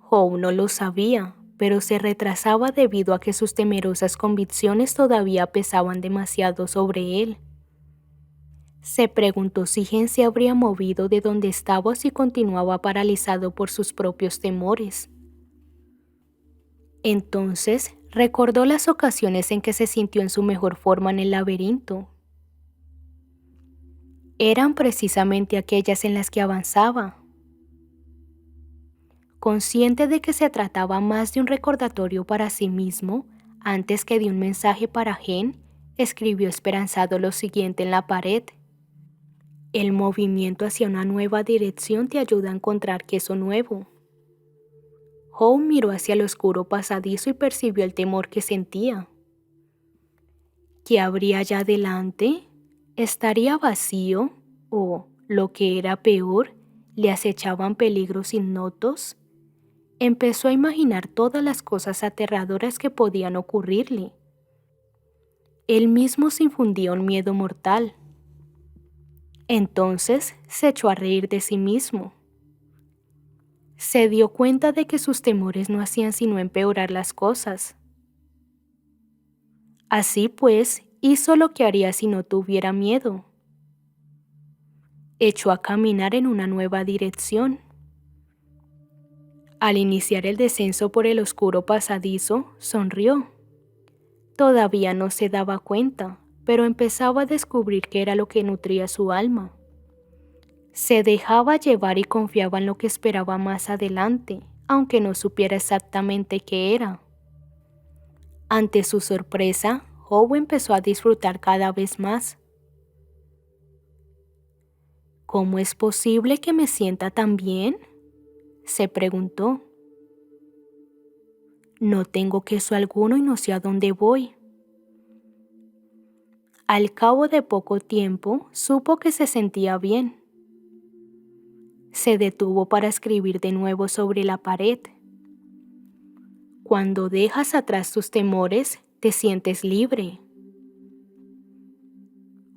Howe no lo sabía, pero se retrasaba debido a que sus temerosas convicciones todavía pesaban demasiado sobre él. Se preguntó si Gen se habría movido de donde estaba o si continuaba paralizado por sus propios temores. Entonces recordó las ocasiones en que se sintió en su mejor forma en el laberinto. Eran precisamente aquellas en las que avanzaba. Consciente de que se trataba más de un recordatorio para sí mismo, antes que de un mensaje para Gen, escribió esperanzado lo siguiente en la pared. El movimiento hacia una nueva dirección te ayuda a encontrar queso nuevo. Howe miró hacia el oscuro pasadizo y percibió el temor que sentía. ¿Qué habría allá adelante? ¿Estaría vacío? ¿O, lo que era peor, le acechaban peligros ignotos? Empezó a imaginar todas las cosas aterradoras que podían ocurrirle. Él mismo se infundía un miedo mortal. Entonces se echó a reír de sí mismo. Se dio cuenta de que sus temores no hacían sino empeorar las cosas. Así pues, hizo lo que haría si no tuviera miedo. Echó a caminar en una nueva dirección. Al iniciar el descenso por el oscuro pasadizo, sonrió. Todavía no se daba cuenta, pero empezaba a descubrir qué era lo que nutría su alma. Se dejaba llevar y confiaba en lo que esperaba más adelante, aunque no supiera exactamente qué era. Ante su sorpresa, Howe empezó a disfrutar cada vez más. ¿Cómo es posible que me sienta tan bien?, se preguntó. No tengo queso alguno y no sé a dónde voy. Al cabo de poco tiempo, supo que se sentía bien. Se detuvo para escribir de nuevo sobre la pared. Cuando dejas atrás tus temores, te sientes libre.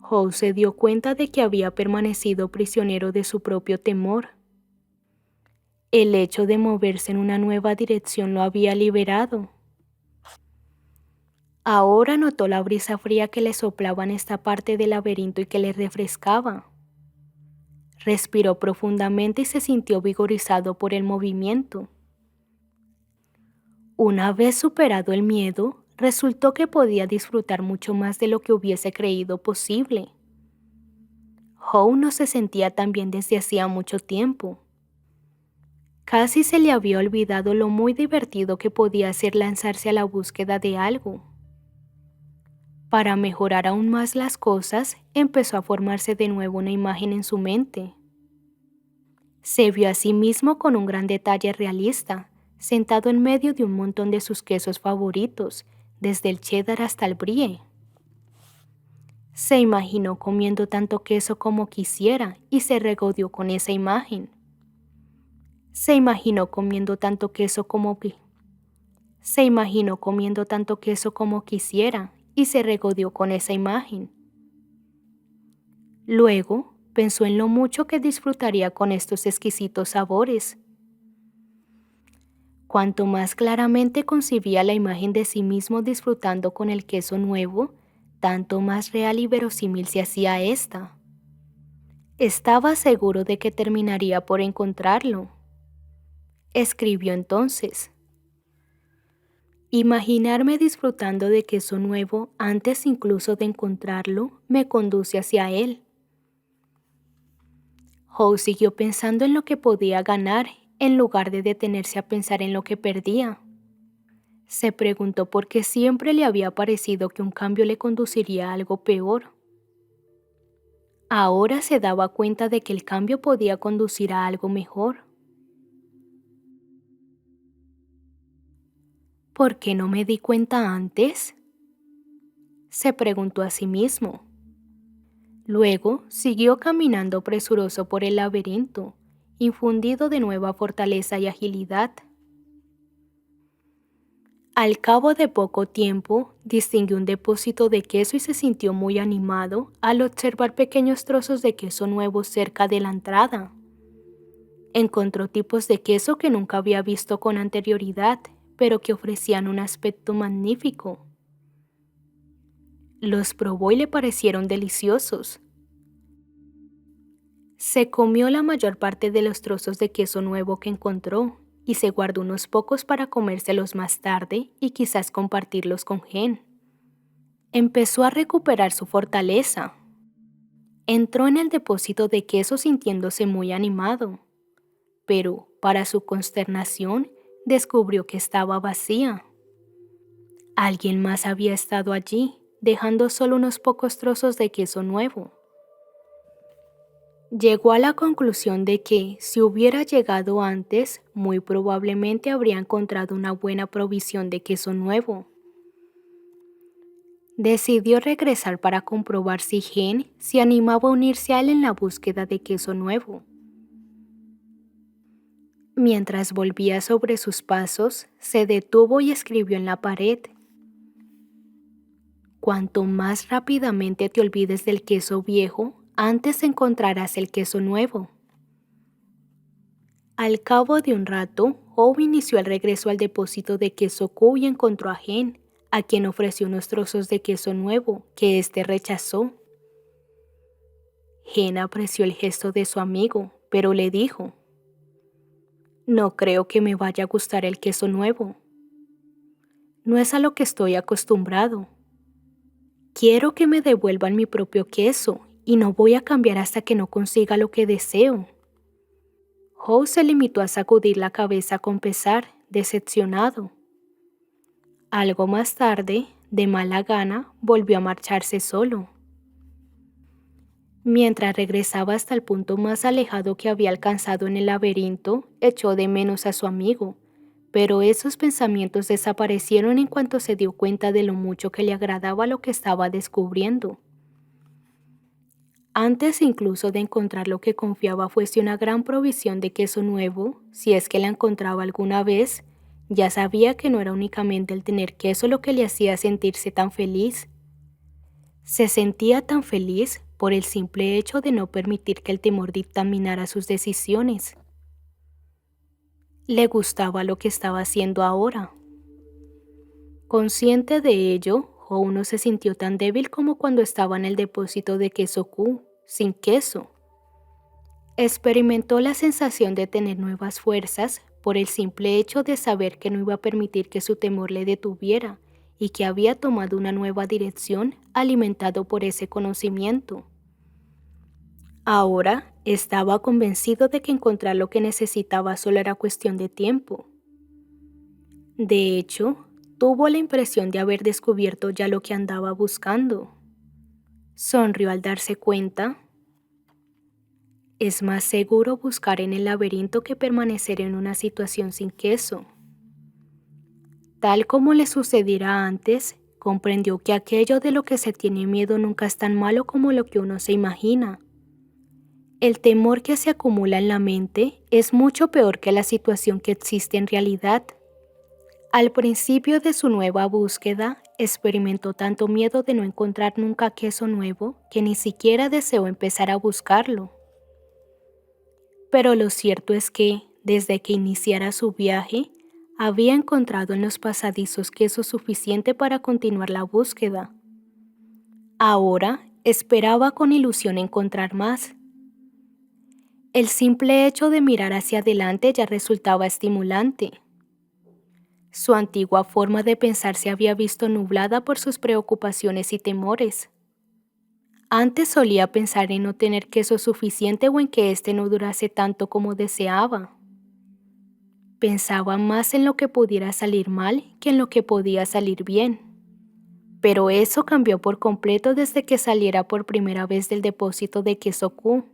Howe se dio cuenta de que había permanecido prisionero de su propio temor. El hecho de moverse en una nueva dirección lo había liberado. Ahora notó la brisa fría que le soplaba en esta parte del laberinto y que le refrescaba. Respiró profundamente y se sintió vigorizado por el movimiento. Una vez superado el miedo, resultó que podía disfrutar mucho más de lo que hubiese creído posible. Howe no se sentía tan bien desde hacía mucho tiempo. Casi se le había olvidado lo muy divertido que podía ser lanzarse a la búsqueda de algo. Para mejorar aún más las cosas, empezó a formarse de nuevo una imagen en su mente. Se vio a sí mismo con un gran detalle realista, sentado en medio de un montón de sus quesos favoritos, desde el cheddar hasta el brie. Se imaginó comiendo tanto queso como quisiera y se regodeó con esa imagen. Se imaginó comiendo tanto queso como quisiera y se regodeó con esa imagen. Luego, pensó en lo mucho que disfrutaría con estos exquisitos sabores. Cuanto más claramente concibía la imagen de sí mismo disfrutando con el queso nuevo, tanto más real y verosímil se hacía esta. Estaba seguro de que terminaría por encontrarlo. Escribió entonces: imaginarme disfrutando de queso nuevo antes incluso de encontrarlo me conduce hacia él. Howe siguió pensando en lo que podía ganar en lugar de detenerse a pensar en lo que perdía. Se preguntó por qué siempre le había parecido que un cambio le conduciría a algo peor. Ahora se daba cuenta de que el cambio podía conducir a algo mejor. ¿Por qué no me di cuenta antes?, se preguntó a sí mismo. Luego siguió caminando presuroso por el laberinto, infundido de nueva fortaleza y agilidad. Al cabo de poco tiempo, distinguió un depósito de queso y se sintió muy animado al observar pequeños trozos de queso nuevo cerca de la entrada. Encontró tipos de queso que nunca había visto con anterioridad, pero que ofrecían un aspecto magnífico. Los probó y le parecieron deliciosos. Se comió la mayor parte de los trozos de queso nuevo que encontró y se guardó unos pocos para comérselos más tarde y quizás compartirlos con Hen. Empezó a recuperar su fortaleza. Entró en el depósito de queso sintiéndose muy animado, pero, para su consternación, descubrió que estaba vacía. Alguien más había estado allí, dejando solo unos pocos trozos de queso nuevo. Llegó a la conclusión de que, si hubiera llegado antes, muy probablemente habría encontrado una buena provisión de queso nuevo. Decidió regresar para comprobar si Hen se animaba a unirse a él en la búsqueda de queso nuevo. Mientras volvía sobre sus pasos, se detuvo y escribió en la pared: cuanto más rápidamente te olvides del queso viejo, antes encontrarás el queso nuevo. Al cabo de un rato, Howe inició el regreso al depósito de queso Q y encontró a Hen, a quien ofreció unos trozos de queso nuevo, que éste rechazó. Hen apreció el gesto de su amigo, pero le dijo: no creo que me vaya a gustar el queso nuevo. No es a lo que estoy acostumbrado. Quiero que me devuelvan mi propio queso y no voy a cambiar hasta que no consiga lo que deseo. Howe se limitó a sacudir la cabeza con pesar, decepcionado. Algo más tarde, de mala gana, volvió a marcharse solo. Mientras regresaba hasta el punto más alejado que había alcanzado en el laberinto, echó de menos a su amigo, pero esos pensamientos desaparecieron en cuanto se dio cuenta de lo mucho que le agradaba lo que estaba descubriendo. Antes incluso de encontrar lo que confiaba fuese una gran provisión de queso nuevo, si es que la encontraba alguna vez, ya sabía que no era únicamente el tener queso lo que le hacía sentirse tan feliz. Se sentía tan feliz por el simple hecho de no permitir que el temor dictaminara sus decisiones. Le gustaba lo que estaba haciendo ahora. Consciente de ello, Hou no se sintió tan débil como cuando estaba en el depósito de queso Q, sin queso. Experimentó la sensación de tener nuevas fuerzas por el simple hecho de saber que no iba a permitir que su temor le detuviera y que había tomado una nueva dirección alimentado por ese conocimiento. Ahora estaba convencido de que encontrar lo que necesitaba solo era cuestión de tiempo. De hecho, tuvo la impresión de haber descubierto ya lo que andaba buscando. Sonrió al darse cuenta. Es más seguro buscar en el laberinto que permanecer en una situación sin queso. Tal como le sucediera antes, comprendió que aquello de lo que se tiene miedo nunca es tan malo como lo que uno se imagina. El temor que se acumula en la mente es mucho peor que la situación que existe en realidad. Al principio de su nueva búsqueda, experimentó tanto miedo de no encontrar nunca queso nuevo que ni siquiera deseó empezar a buscarlo. Pero lo cierto es que, desde que iniciara su viaje, había encontrado en los pasadizos queso suficiente para continuar la búsqueda. Ahora esperaba con ilusión encontrar más. El simple hecho de mirar hacia adelante ya resultaba estimulante. Su antigua forma de pensar se había visto nublada por sus preocupaciones y temores. Antes solía pensar en no tener queso suficiente o en que éste no durase tanto como deseaba. Pensaba más en lo que pudiera salir mal que en lo que podía salir bien. Pero eso cambió por completo desde que saliera por primera vez del depósito de queso Q.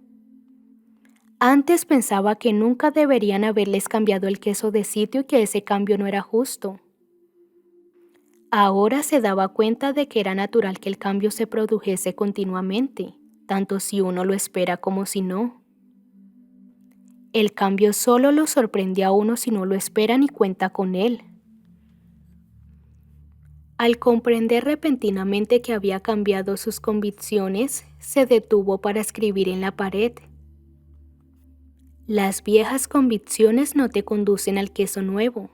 Antes pensaba que nunca deberían haberles cambiado el queso de sitio y que ese cambio no era justo. Ahora se daba cuenta de que era natural que el cambio se produjese continuamente, tanto si uno lo espera como si no. El cambio solo lo sorprende a uno si no lo espera ni cuenta con él. Al comprender repentinamente que había cambiado sus convicciones, se detuvo para escribir en la pared. Las viejas convicciones no te conducen al queso nuevo.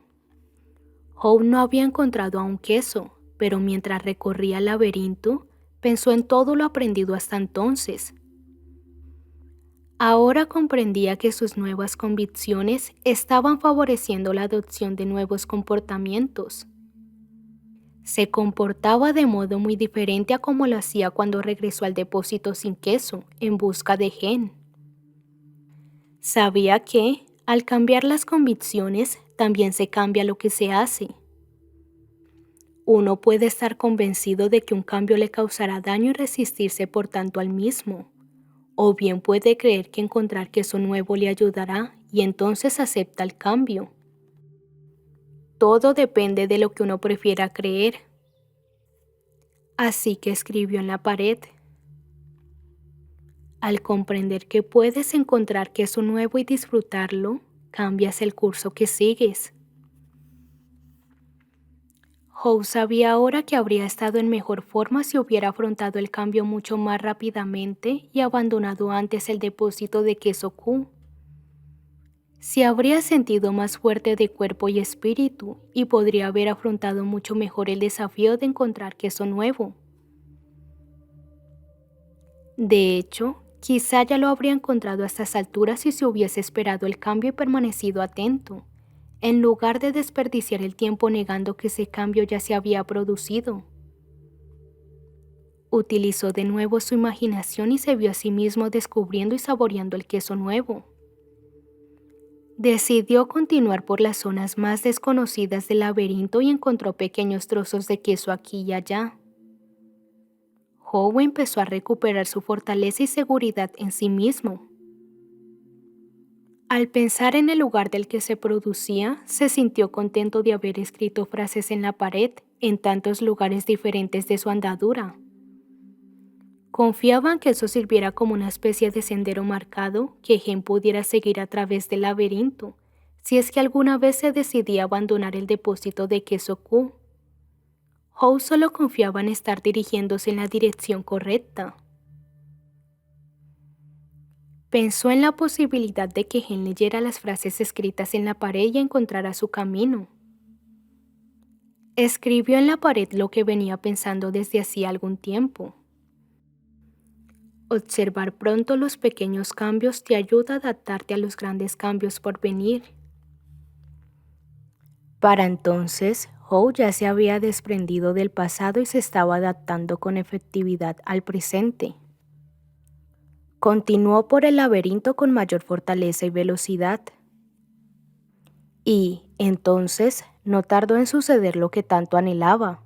Hou no había encontrado aún queso, pero mientras recorría el laberinto, pensó en todo lo aprendido hasta entonces. Ahora comprendía que sus nuevas convicciones estaban favoreciendo la adopción de nuevos comportamientos. Se comportaba de modo muy diferente a como lo hacía cuando regresó al depósito sin queso en busca de Gen. Sabía que, al cambiar las convicciones, también se cambia lo que se hace. Uno puede estar convencido de que un cambio le causará daño y resistirse por tanto al mismo, o bien puede creer que encontrar queso nuevo le ayudará y entonces acepta el cambio. Todo depende de lo que uno prefiera creer. Así que escribió en la pared. Al comprender que puedes encontrar queso nuevo y disfrutarlo, cambias el curso que sigues. Hou sabía ahora que habría estado en mejor forma si hubiera afrontado el cambio mucho más rápidamente y abandonado antes el depósito de queso Q. Se habría sentido más fuerte de cuerpo y espíritu y podría haber afrontado mucho mejor el desafío de encontrar queso nuevo. De hecho, quizá ya lo habría encontrado a estas alturas si se hubiese esperado el cambio y permanecido atento, en lugar de desperdiciar el tiempo negando que ese cambio ya se había producido. Utilizó de nuevo su imaginación y se vio a sí mismo descubriendo y saboreando el queso nuevo. Decidió continuar por las zonas más desconocidas del laberinto y encontró pequeños trozos de queso aquí y allá. Hou empezó a recuperar su fortaleza y seguridad en sí mismo. Al pensar en el lugar del que se producía, se sintió contento de haber escrito frases en la pared en tantos lugares diferentes de su andadura. Confiaban que eso sirviera como una especie de sendero marcado que Gen pudiera seguir a través del laberinto, si es que alguna vez se decidía abandonar el depósito de queso Q. Howe solo confiaba en estar dirigiéndose en la dirección correcta. Pensó en la posibilidad de que Gen leyera las frases escritas en la pared y encontrara su camino. Escribió en la pared lo que venía pensando desde hacía algún tiempo. Observar pronto los pequeños cambios te ayuda a adaptarte a los grandes cambios por venir. Para entonces, Howe ya se había desprendido del pasado y se estaba adaptando con efectividad al presente. Continuó por el laberinto con mayor fortaleza y velocidad. Y, entonces, no tardó en suceder lo que tanto anhelaba.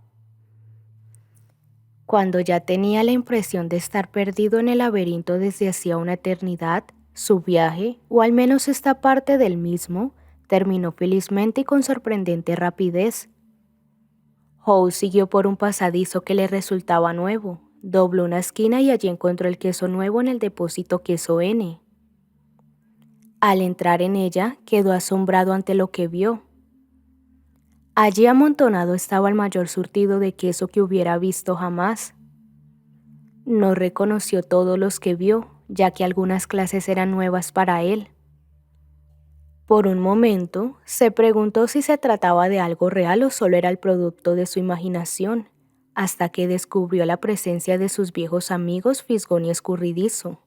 Cuando ya tenía la impresión de estar perdido en el laberinto desde hacía una eternidad, su viaje, o al menos esta parte del mismo, terminó felizmente y con sorprendente rapidez. Howe siguió por un pasadizo que le resultaba nuevo, dobló una esquina y allí encontró el queso nuevo en el depósito queso N. Al entrar en ella, quedó asombrado ante lo que vio. Allí amontonado estaba el mayor surtido de queso que hubiera visto jamás. No reconoció todos los que vio, ya que algunas clases eran nuevas para él. Por un momento, se preguntó si se trataba de algo real o solo era el producto de su imaginación, hasta que descubrió la presencia de sus viejos amigos Fisgón y Escurridizo.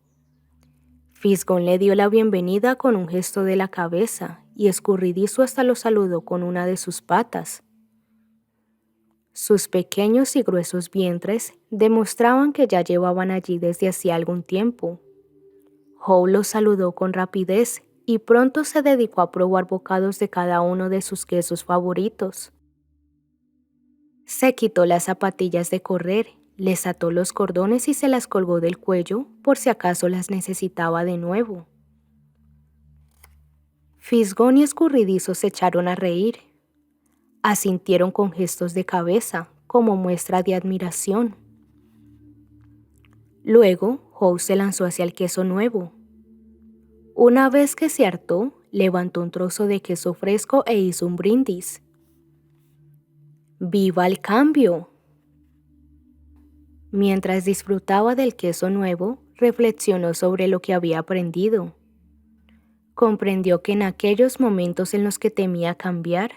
Fisgón le dio la bienvenida con un gesto de la cabeza y Escurridizo hasta lo saludó con una de sus patas. Sus pequeños y gruesos vientres demostraban que ya llevaban allí desde hacía algún tiempo. Howe los saludó con rapidez y pronto se dedicó a probar bocados de cada uno de sus quesos favoritos. Se quitó las zapatillas de correr, les ató los cordones y se las colgó del cuello por si acaso las necesitaba de nuevo. Fisgón y Escurridizo se echaron a reír. Asintieron con gestos de cabeza, como muestra de admiración. Luego, Howe se lanzó hacia el queso nuevo. Una vez que se hartó, levantó un trozo de queso fresco e hizo un brindis. ¡Viva el cambio! Mientras disfrutaba del queso nuevo, reflexionó sobre lo que había aprendido. Comprendió que en aquellos momentos en los que temía cambiar,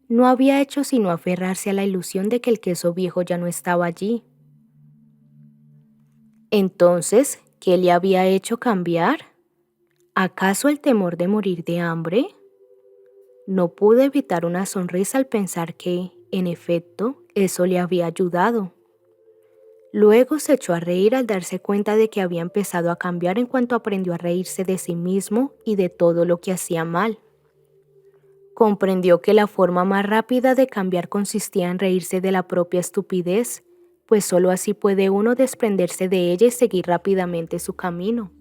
no había hecho sino aferrarse a la ilusión de que el queso viejo ya no estaba allí. Entonces, ¿qué le había hecho cambiar? ¿Acaso el temor de morir de hambre? No pude evitar una sonrisa al pensar que, en efecto, eso le había ayudado. Luego se echó a reír al darse cuenta de que había empezado a cambiar en cuanto aprendió a reírse de sí mismo y de todo lo que hacía mal. Comprendió que la forma más rápida de cambiar consistía en reírse de la propia estupidez, pues solo así puede uno desprenderse de ella y seguir rápidamente su camino.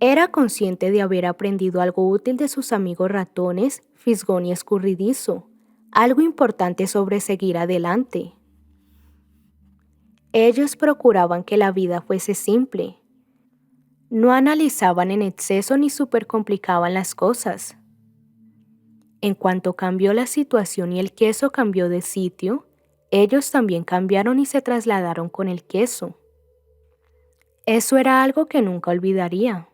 Era consciente de haber aprendido algo útil de sus amigos ratones, Fisgón y Escurridizo, algo importante sobre seguir adelante. Ellos procuraban que la vida fuese simple. No analizaban en exceso ni supercomplicaban las cosas. En cuanto cambió la situación y el queso cambió de sitio, ellos también cambiaron y se trasladaron con el queso. Eso era algo que nunca olvidaría.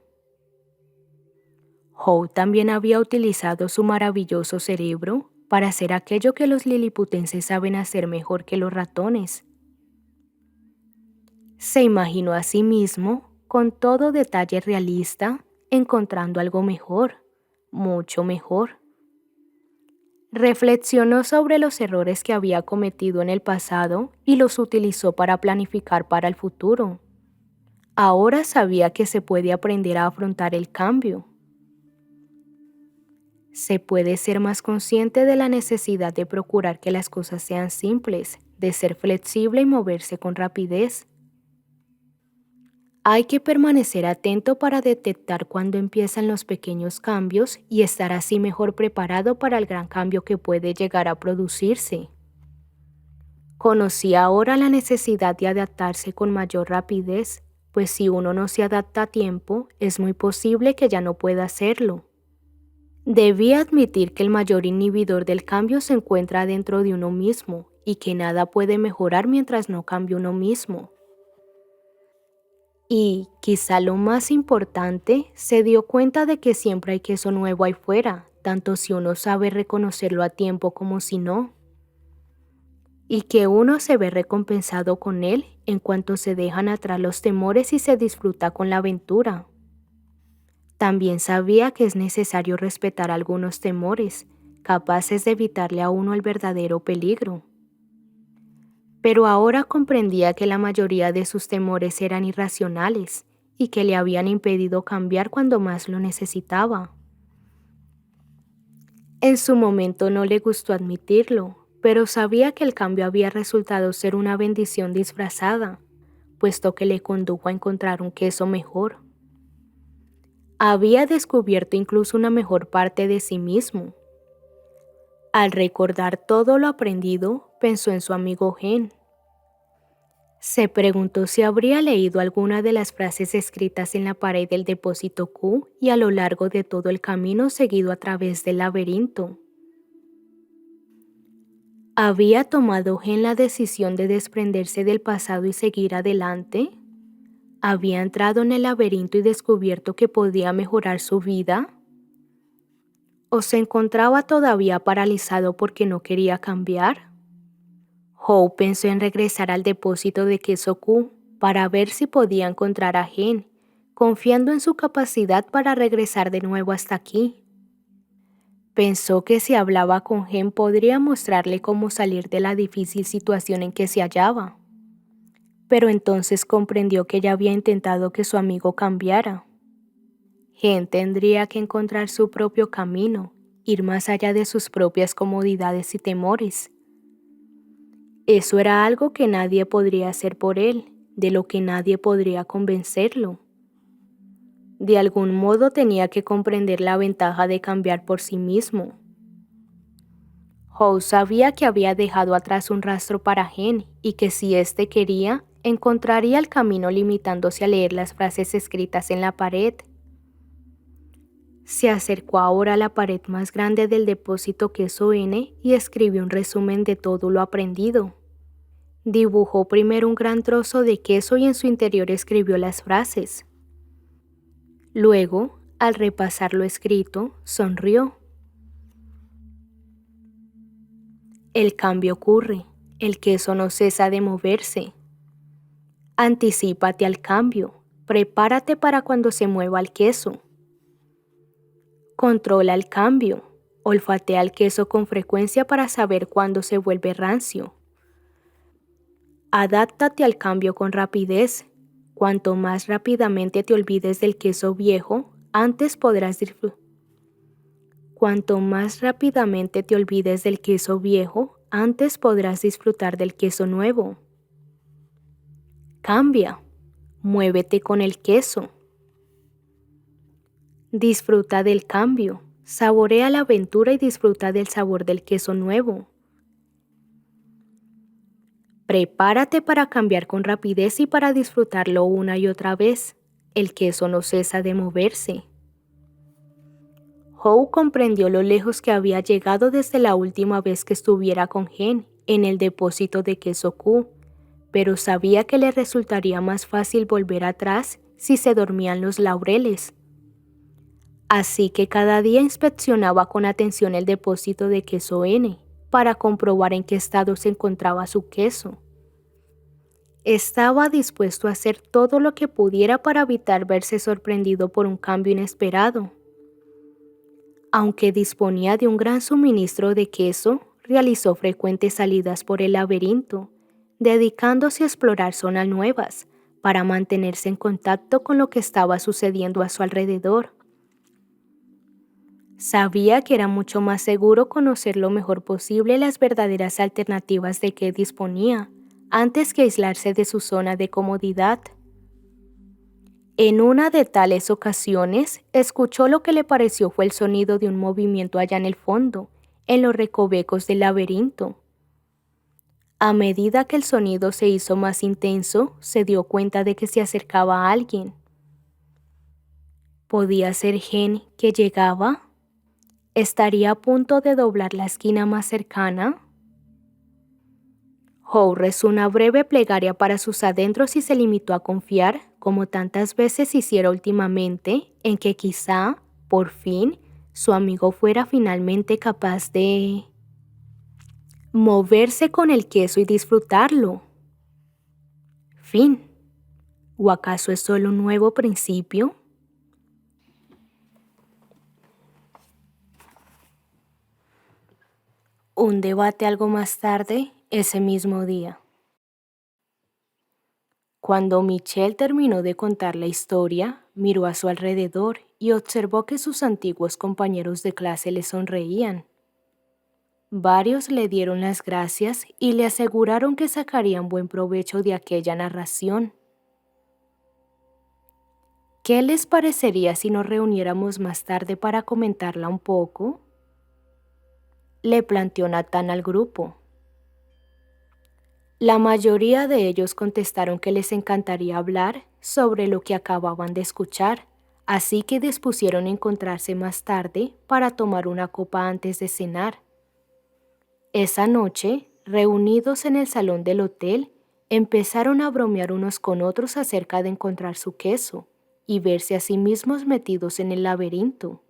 Howe también había utilizado su maravilloso cerebro para hacer aquello que los liliputenses saben hacer mejor que los ratones. Se imaginó a sí mismo, con todo detalle realista, encontrando algo mejor, mucho mejor. Reflexionó sobre los errores que había cometido en el pasado y los utilizó para planificar para el futuro. Ahora sabía que se puede aprender a afrontar el cambio. Se puede ser más consciente de la necesidad de procurar que las cosas sean simples, de ser flexible y moverse con rapidez. Hay que permanecer atento para detectar cuándo empiezan los pequeños cambios y estar así mejor preparado para el gran cambio que puede llegar a producirse. Conocía ahora la necesidad de adaptarse con mayor rapidez, pues si uno no se adapta a tiempo, es muy posible que ya no pueda hacerlo. Debía admitir que el mayor inhibidor del cambio se encuentra dentro de uno mismo y que nada puede mejorar mientras no cambie uno mismo. Y, quizá lo más importante, se dio cuenta de que siempre hay queso nuevo ahí fuera, tanto si uno sabe reconocerlo a tiempo como si no, y que uno se ve recompensado con él en cuanto se dejan atrás los temores y se disfruta con la aventura. También sabía que es necesario respetar algunos temores, capaces de evitarle a uno el verdadero peligro. Pero ahora comprendía que la mayoría de sus temores eran irracionales y que le habían impedido cambiar cuando más lo necesitaba. En su momento no le gustó admitirlo, pero sabía que el cambio había resultado ser una bendición disfrazada, puesto que le condujo a encontrar un queso mejor. Había descubierto incluso una mejor parte de sí mismo. Al recordar todo lo aprendido, pensó en su amigo Gen. Se preguntó si habría leído alguna de las frases escritas en la pared del depósito Q y a lo largo de todo el camino seguido a través del laberinto. ¿Había tomado Gen la decisión de desprenderse del pasado y seguir adelante? ¿Había entrado en el laberinto y descubierto que podía mejorar su vida? ¿O se encontraba todavía paralizado porque no quería cambiar? Howe pensó en regresar al depósito de queso Q para ver si podía encontrar a Gen, confiando en su capacidad para regresar de nuevo hasta aquí. Pensó que si hablaba con Gen podría mostrarle cómo salir de la difícil situación en que se hallaba. Pero entonces comprendió que ya había intentado que su amigo cambiara. Gen tendría que encontrar su propio camino, ir más allá de sus propias comodidades y temores. Eso era algo que nadie podría hacer por él, de lo que nadie podría convencerlo. De algún modo tenía que comprender la ventaja de cambiar por sí mismo. Howe sabía que había dejado atrás un rastro para Gen y que si éste quería, encontraría el camino limitándose a leer las frases escritas en la pared. Se acercó ahora a la pared más grande del depósito queso N y escribió un resumen de todo lo aprendido. Dibujó primero un gran trozo de queso y en su interior escribió las frases. Luego, al repasar lo escrito, sonrió. El cambio ocurre, el queso no cesa de moverse. Anticípate al cambio, prepárate para cuando se mueva el queso. Controla el cambio, olfatea el queso con frecuencia para saber cuándo se vuelve rancio. Adáptate al cambio con rapidez. Cuanto más rápidamente te olvides del queso viejo, antes podrás disfrutar. Cuanto más rápidamente te olvides del queso viejo, antes podrás disfrutar del queso nuevo. Cambia, muévete con el queso. Disfruta del cambio, saborea la aventura y disfruta del sabor del queso nuevo. Prepárate para cambiar con rapidez y para disfrutarlo una y otra vez. El queso no cesa de moverse. Howe comprendió lo lejos que había llegado desde la última vez que estuviera con Gen en el depósito de queso Q, pero sabía que le resultaría más fácil volver atrás si se dormían los laureles. Así que cada día inspeccionaba con atención el depósito de queso N para comprobar en qué estado se encontraba su queso. Estaba dispuesto a hacer todo lo que pudiera para evitar verse sorprendido por un cambio inesperado. Aunque disponía de un gran suministro de queso, realizó frecuentes salidas por el laberinto, dedicándose a explorar zonas nuevas para mantenerse en contacto con lo que estaba sucediendo a su alrededor. Sabía que era mucho más seguro conocer lo mejor posible las verdaderas alternativas de que disponía, antes que aislarse de su zona de comodidad. En una de tales ocasiones, escuchó lo que le pareció fue el sonido de un movimiento allá en el fondo, en los recovecos del laberinto. A medida que el sonido se hizo más intenso, se dio cuenta de que se acercaba a alguien. ¿Podía ser Gen que llegaba? ¿Estaría a punto de doblar la esquina más cercana? Howe rezó una breve plegaria para sus adentros y se limitó a confiar, como tantas veces hiciera últimamente, en que quizá, por fin, su amigo fuera finalmente capaz de moverse con el queso y disfrutarlo. Fin. ¿O acaso es solo un nuevo principio? Un debate algo más tarde, ese mismo día. Cuando Michelle terminó de contar la historia, miró a su alrededor y observó que sus antiguos compañeros de clase le sonreían. Varios le dieron las gracias y le aseguraron que sacarían buen provecho de aquella narración. ¿Qué les parecería si nos reuniéramos más tarde para comentarla un poco?, le planteó Nathan al grupo. La mayoría de ellos contestaron que les encantaría hablar sobre lo que acababan de escuchar, así que dispusieron encontrarse más tarde para tomar una copa antes de cenar. Esa noche, reunidos en el salón del hotel, empezaron a bromear unos con otros acerca de encontrar su queso y verse a sí mismos metidos en el laberinto.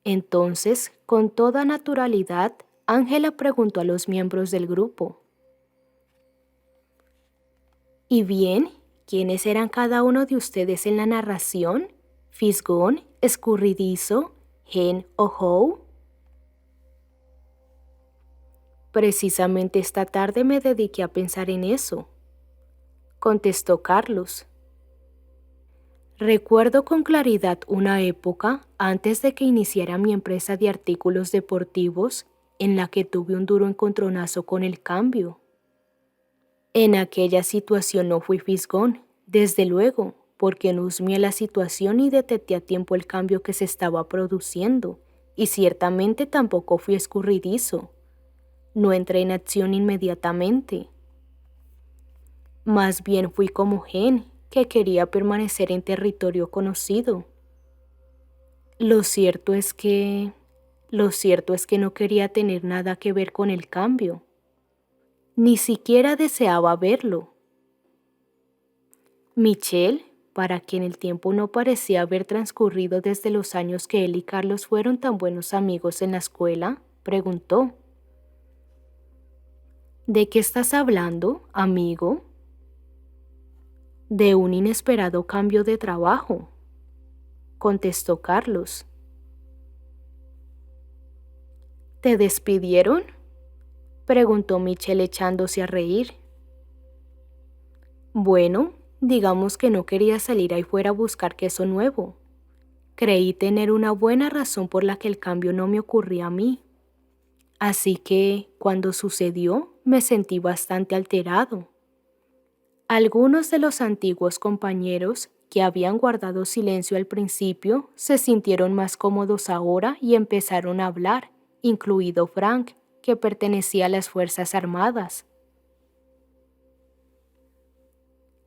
Entonces, con toda naturalidad, Ángela preguntó a los miembros del grupo: ¿Y bien, quiénes eran cada uno de ustedes en la narración? ¿Fisgón, Escurridizo, Gen o Howe? Precisamente esta tarde me dediqué a pensar en eso, contestó Carlos. Recuerdo con claridad una época, antes de que iniciara mi empresa de artículos deportivos, en la que tuve un duro encontronazo con el cambio. En aquella situación no fui fisgón, desde luego, porque no husmeé la situación y detecté a tiempo el cambio que se estaba produciendo, y ciertamente tampoco fui escurridizo. No entré en acción inmediatamente. Más bien fui como Gen, que quería permanecer en territorio conocido. Lo cierto es que no quería tener nada que ver con el cambio. Ni siquiera deseaba verlo. Michelle, para quien el tiempo no parecía haber transcurrido desde los años que él y Carlos fueron tan buenos amigos en la escuela, preguntó: ¿De qué estás hablando, amigo? De un inesperado cambio de trabajo, contestó Carlos. ¿Te despidieron?, preguntó Michelle echándose a reír. Bueno, digamos que no quería salir ahí fuera a buscar queso nuevo. Creí tener una buena razón por la que el cambio no me ocurría a mí. Así que, cuando sucedió, me sentí bastante alterado. Algunos de los antiguos compañeros que habían guardado silencio al principio se sintieron más cómodos ahora y empezaron a hablar, incluido Frank, que pertenecía a las Fuerzas Armadas.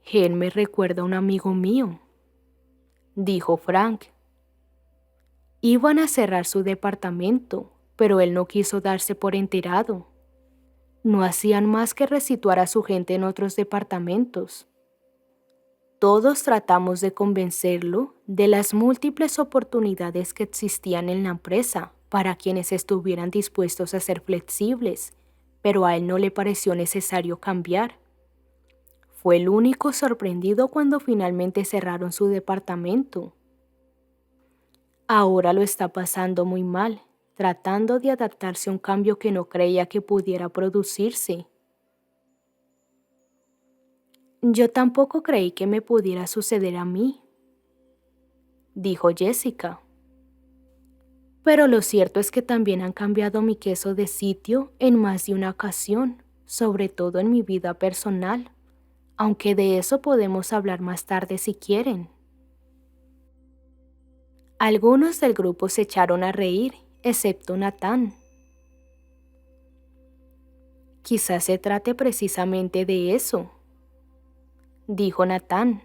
Gen me recuerda a un amigo mío, dijo Frank. Iban a cerrar su departamento, pero él no quiso darse por enterado. No hacían más que resituar a su gente en otros departamentos. Todos tratamos de convencerlo de las múltiples oportunidades que existían en la empresa para quienes estuvieran dispuestos a ser flexibles, pero a él no le pareció necesario cambiar. Fue el único sorprendido cuando finalmente cerraron su departamento. Ahora lo está pasando muy mal, tratando de adaptarse a un cambio que no creía que pudiera producirse. Yo tampoco creí que me pudiera suceder a mí, dijo Jessica. Pero lo cierto es que también han cambiado mi queso de sitio en más de una ocasión, sobre todo en mi vida personal. aunque de eso podemos hablar más tarde si quieren. Algunos del grupo se echaron a reír, excepto Natán. Quizás se trate precisamente de eso, dijo Natán.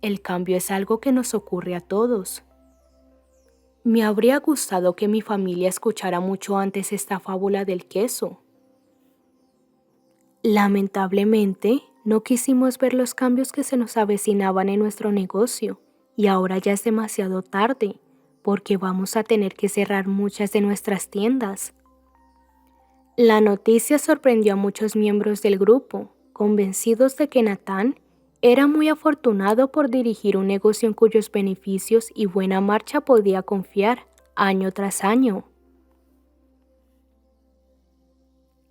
El cambio es algo que nos ocurre a todos. Me habría gustado que mi familia escuchara mucho antes esta fábula del queso. Lamentablemente, no quisimos ver los cambios que se nos avecinaban en nuestro negocio, y ahora ya es demasiado tarde, porque vamos a tener que cerrar muchas de nuestras tiendas. La noticia sorprendió a muchos miembros del grupo, convencidos de que Natán era muy afortunado por dirigir un negocio en cuyos beneficios y buena marcha podía confiar año tras año.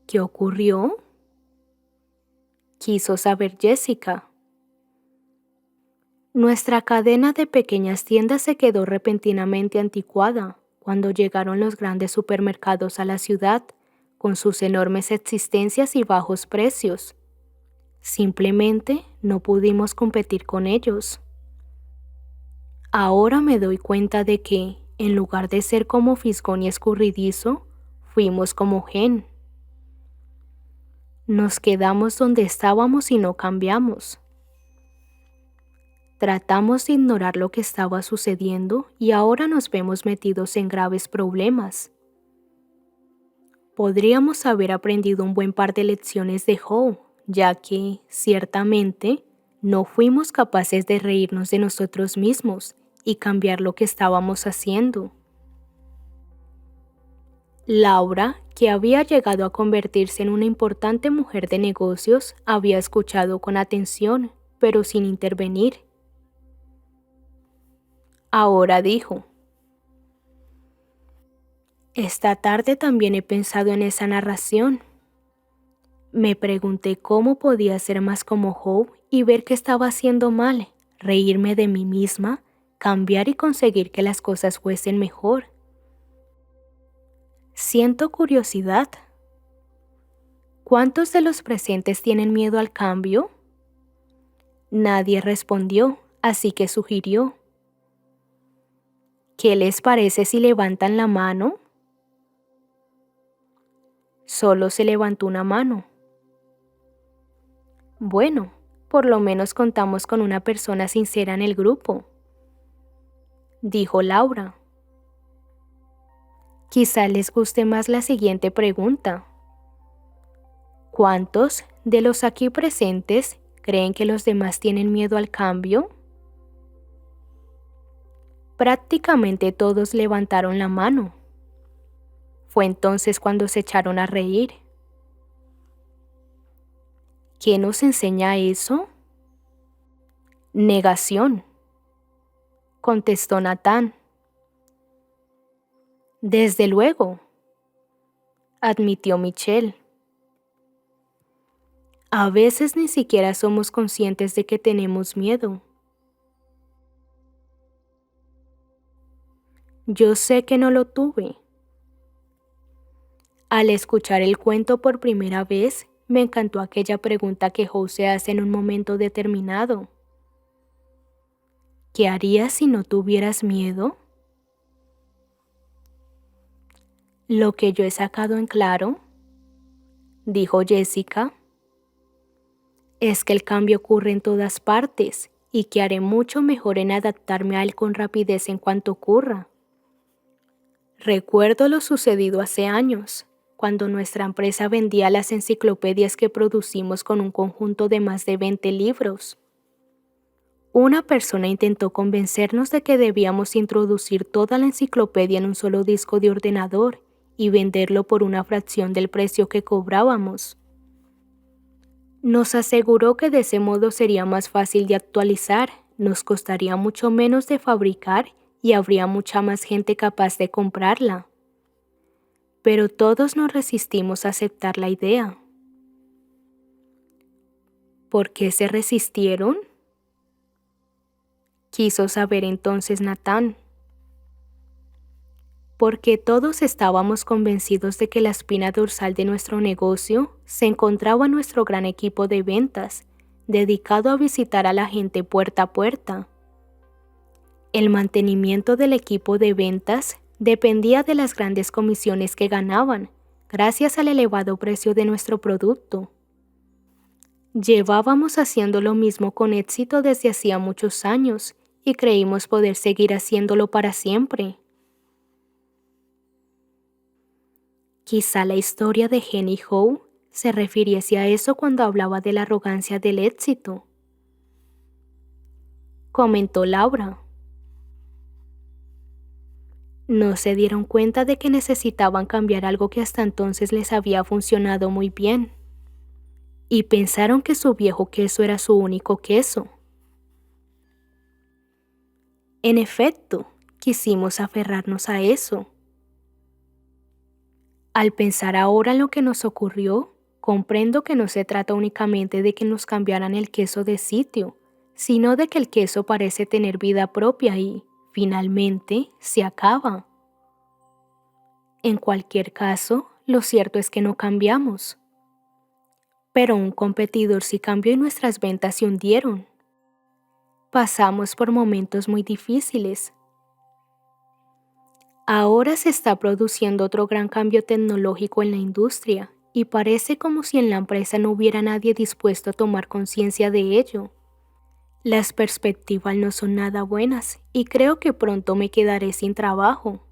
¿Qué ocurrió?, quiso saber Jessica. Nuestra cadena de pequeñas tiendas se quedó repentinamente anticuada cuando llegaron los grandes supermercados a la ciudad, con sus enormes existencias y bajos precios. Simplemente no pudimos competir con ellos. Ahora me doy cuenta de que, en lugar de ser como Fisgón y Escurridizo, fuimos como Gen. Nos quedamos donde estábamos y no cambiamos. Tratamos de ignorar lo que estaba sucediendo y ahora nos vemos metidos en graves problemas. Podríamos haber aprendido un buen par de lecciones de Howe, ya que, ciertamente, no fuimos capaces de reírnos de nosotros mismos y cambiar lo que estábamos haciendo. Laura, que había llegado a convertirse en una importante mujer de negocios, había escuchado con atención, pero sin intervenir. Ahora dijo: esta tarde también he pensado en esa narración. Me pregunté cómo podía ser más como Howe y ver que estaba haciendo mal, reírme de mí misma, cambiar y conseguir que las cosas fuesen mejor. Siento curiosidad. ¿Cuántos de los presentes tienen miedo al cambio? Nadie respondió, así que sugirió: ¿qué les parece si levantan la mano? Solo se levantó una mano. Bueno, por lo menos contamos con una persona sincera en el grupo, dijo Laura. Quizá les guste más la siguiente pregunta. ¿Cuántos de los aquí presentes creen que los demás tienen miedo al cambio? Prácticamente todos levantaron la mano. Fue entonces cuando se echaron a reír. ¿Qué nos enseña eso? Negación, contestó Natán. Desde luego, admitió Michelle. A veces ni siquiera somos conscientes de que tenemos miedo. Yo sé que no lo tuve. Al escuchar el cuento por primera vez, me encantó aquella pregunta que Howe se hace en un momento determinado. ¿Qué harías si no tuvieras miedo? Lo que yo he sacado en claro, dijo Jessica, es que el cambio ocurre en todas partes y que haré mucho mejor en adaptarme a él con rapidez en cuanto ocurra. Recuerdo lo sucedido hace años, cuando nuestra empresa vendía las enciclopedias que producimos con un conjunto de más de 20 libros. Una persona intentó convencernos de que debíamos introducir toda la enciclopedia en un solo disco de ordenador y venderlo por una fracción del precio que cobrábamos. Nos aseguró que de ese modo sería más fácil de actualizar, nos costaría mucho menos de fabricar y habría mucha más gente capaz de comprarla. Pero todos nos resistimos a aceptar la idea. ¿Por qué se resistieron?, quiso saber entonces Natán. porque todos estábamos convencidos de que la espina dorsal de nuestro negocio se encontraba en nuestro gran equipo de ventas, dedicado a visitar a la gente puerta a puerta. El mantenimiento del equipo de ventas dependía de las grandes comisiones que ganaban, gracias al elevado precio de nuestro producto. Llevábamos haciendo lo mismo con éxito desde hacía muchos años y creímos poder seguir haciéndolo para siempre. Quizá la historia de Hen y Howe se refiriese a eso cuando hablaba de la arrogancia del éxito, comentó Laura. No se dieron cuenta de que necesitaban cambiar algo que hasta entonces les había funcionado muy bien, y pensaron que su viejo queso era su único queso. En efecto, quisimos aferrarnos a eso. Al pensar ahora en lo que nos ocurrió, comprendo que no se trata únicamente de que nos cambiaran el queso de sitio, sino de que el queso parece tener vida propia y, finalmente, se acaba. En cualquier caso, lo cierto es que no cambiamos. Pero un competidor sí cambió y nuestras ventas se hundieron. Pasamos por momentos muy difíciles. Ahora se está produciendo otro gran cambio tecnológico en la industria y parece como si en la empresa no hubiera nadie dispuesto a tomar conciencia de ello. Las perspectivas no son nada buenas y creo que pronto me quedaré sin trabajo.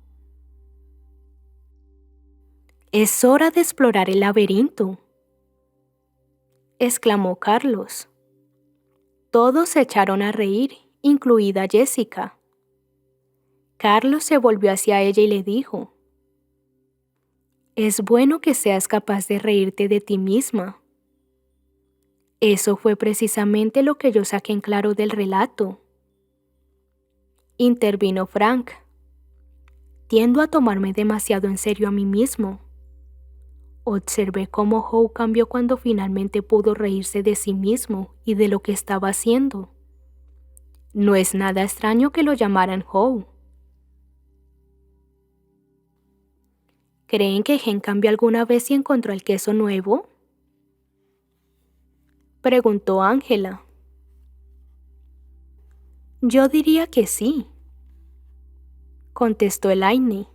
Es hora de explorar el laberinto, exclamó Carlos. Todos se echaron a reír, incluida Jessica. Carlos se volvió hacia ella y le dijo: «Es bueno que seas capaz de reírte de ti misma». Eso fue precisamente lo que yo saqué en claro del relato. Intervino Frank. Tiendo a tomarme demasiado en serio a mí mismo. Observé cómo Howe cambió cuando finalmente pudo reírse de sí mismo y de lo que estaba haciendo. No es nada extraño que lo llamaran Howe. ¿Creen que Hen cambió alguna vez y encontró el queso nuevo?, preguntó Ángela. Yo diría que sí, contestó Elaine.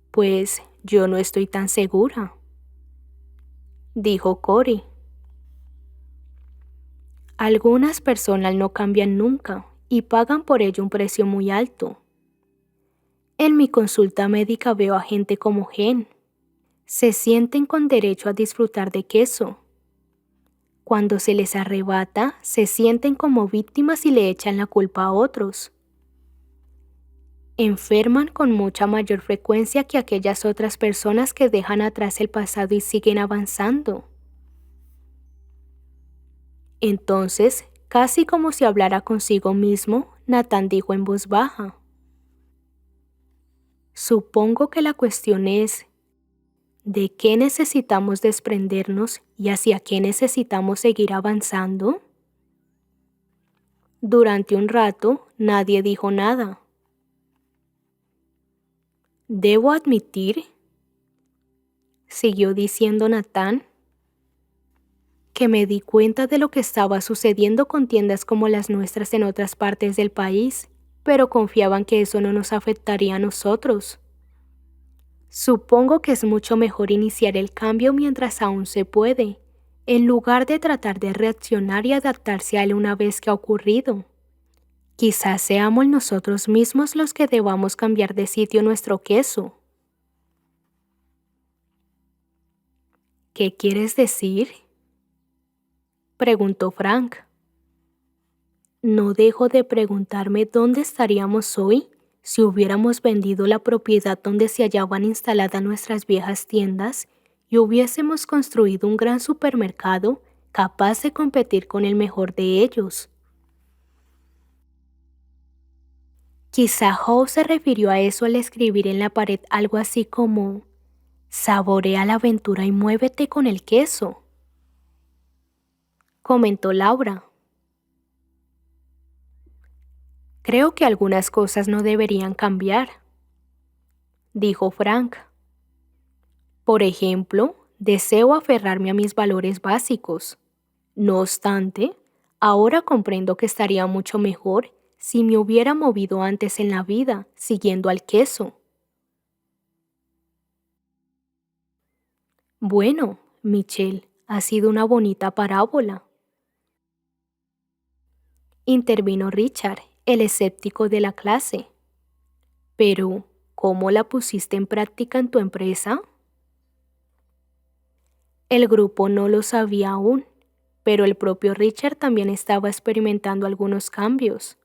Pues yo no estoy tan segura, dijo Corey. Algunas personas no cambian nunca y pagan por ello un precio muy alto. En mi consulta médica veo a gente como Hen. Se sienten con derecho a disfrutar de queso. Cuando se les arrebata, se sienten como víctimas y le echan la culpa a otros. Enferman con mucha mayor frecuencia que aquellas otras personas que dejan atrás el pasado y siguen avanzando. Entonces, casi como si hablara consigo mismo, Nathan dijo en voz baja: «Supongo que la cuestión es, ¿de qué necesitamos desprendernos y hacia qué necesitamos seguir avanzando?». Durante un rato, nadie dijo nada. «Debo admitir», siguió diciendo Nathan, «que me di cuenta de lo que estaba sucediendo con tiendas como las nuestras en otras partes del país, pero confiaban que eso no nos afectaría a nosotros. Supongo que es mucho mejor iniciar el cambio mientras aún se puede, en lugar de tratar de reaccionar y adaptarse a él una vez que ha ocurrido. Quizás seamos nosotros mismos los que debamos cambiar de sitio nuestro queso». «¿Qué quieres decir?», preguntó Frank. No dejo de preguntarme dónde estaríamos hoy si hubiéramos vendido la propiedad donde se hallaban instaladas nuestras viejas tiendas y hubiésemos construido un gran supermercado capaz de competir con el mejor de ellos. Quizá Howe se refirió a eso al escribir en la pared algo así como: «Saborea la aventura y muévete con el queso», comentó Laura. Creo que algunas cosas no deberían cambiar, dijo Frank. Por ejemplo, deseo aferrarme a mis valores básicos. No obstante, ahora comprendo que estaría mucho mejor si me hubiera movido antes en la vida, siguiendo al queso. Bueno, Michelle, ha sido una bonita parábola, intervino Richard, el escéptico de la clase. Pero, ¿cómo la pusiste en práctica en tu empresa? El grupo no lo sabía aún, pero el propio Richard también estaba experimentando algunos cambios.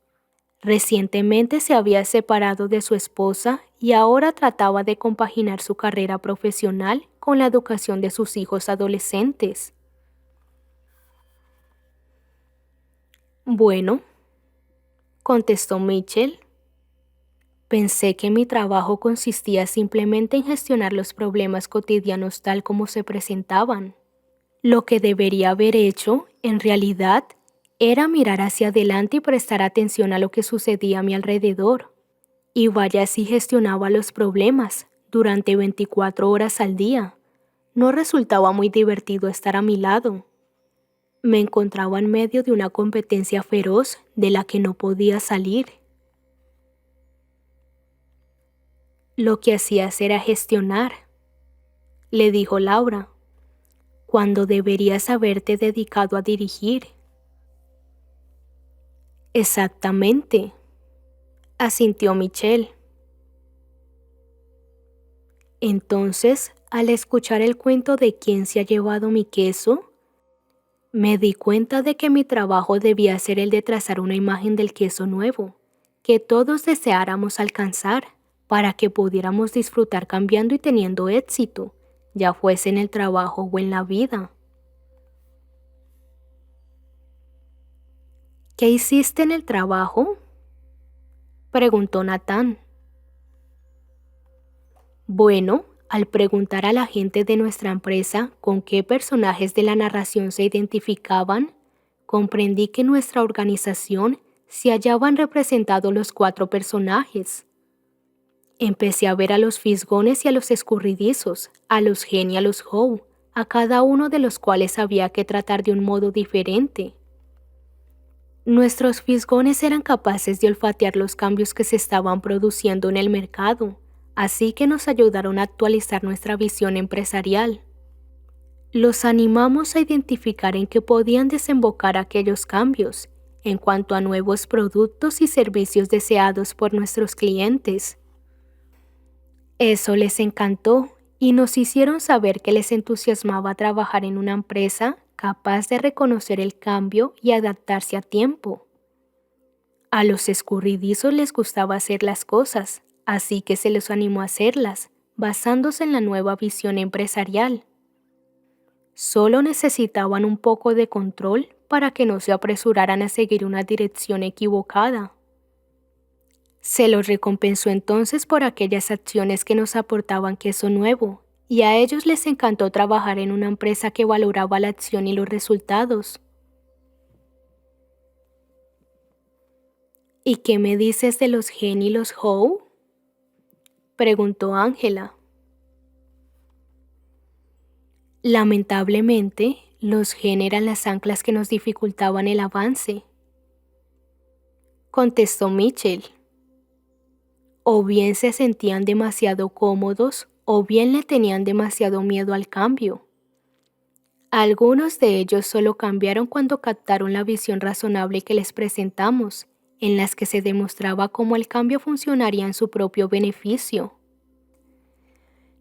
Recientemente se había separado de su esposa y ahora trataba de compaginar su carrera profesional con la educación de sus hijos adolescentes. Bueno, contestó Mitchell, pensé que mi trabajo consistía simplemente en gestionar los problemas cotidianos tal como se presentaban. Lo que debería haber hecho, en realidad, era mirar hacia adelante y prestar atención a lo que sucedía a mi alrededor. Y vaya si gestionaba los problemas durante 24 horas al día. No resultaba muy divertido estar a mi lado. Me encontraba en medio de una competencia feroz de la que no podía salir. Lo que hacías era gestionar, le dijo Laura, cuando deberías haberte dedicado a dirigir. Exactamente, asintió Michelle. Entonces, al escuchar el cuento de quién se ha llevado mi queso, me di cuenta de que mi trabajo debía ser el de trazar una imagen del queso nuevo, que todos deseáramos alcanzar, para que pudiéramos disfrutar cambiando y teniendo éxito, ya fuese en el trabajo o en la vida. ¿Qué hiciste en el trabajo?, preguntó Natán. Bueno, al preguntar a la gente de nuestra empresa con qué personajes de la narración se identificaban, comprendí que en nuestra organización se hallaban representados los 4 personajes. Empecé a ver a los fisgones y a los escurridizos, a los Gen y a los How, a cada uno de los cuales había que tratar de un modo diferente. Nuestros fisgones eran capaces de olfatear los cambios que se estaban produciendo en el mercado, así que nos ayudaron a actualizar nuestra visión empresarial. Los animamos a identificar en qué podían desembocar aquellos cambios en cuanto a nuevos productos y servicios deseados por nuestros clientes. Eso les encantó y nos hicieron saber que les entusiasmaba trabajar en una empresa capaz de reconocer el cambio y adaptarse a tiempo. A los escurridizos les gustaba hacer las cosas, así que se los animó a hacerlas, basándose en la nueva visión empresarial. Solo necesitaban un poco de control para que no se apresuraran a seguir una dirección equivocada. Se los recompensó entonces por aquellas acciones que nos aportaban queso nuevo, y a ellos les encantó trabajar en una empresa que valoraba la acción y los resultados. ¿Y qué me dices de los Gen y los How?, preguntó Ángela. Lamentablemente, los Gen eran las anclas que nos dificultaban el avance, contestó Mitchell. O bien se sentían demasiado cómodos o bien le tenían demasiado miedo al cambio. Algunos de ellos solo cambiaron cuando captaron la visión razonable que les presentamos, en las que se demostraba cómo el cambio funcionaría en su propio beneficio.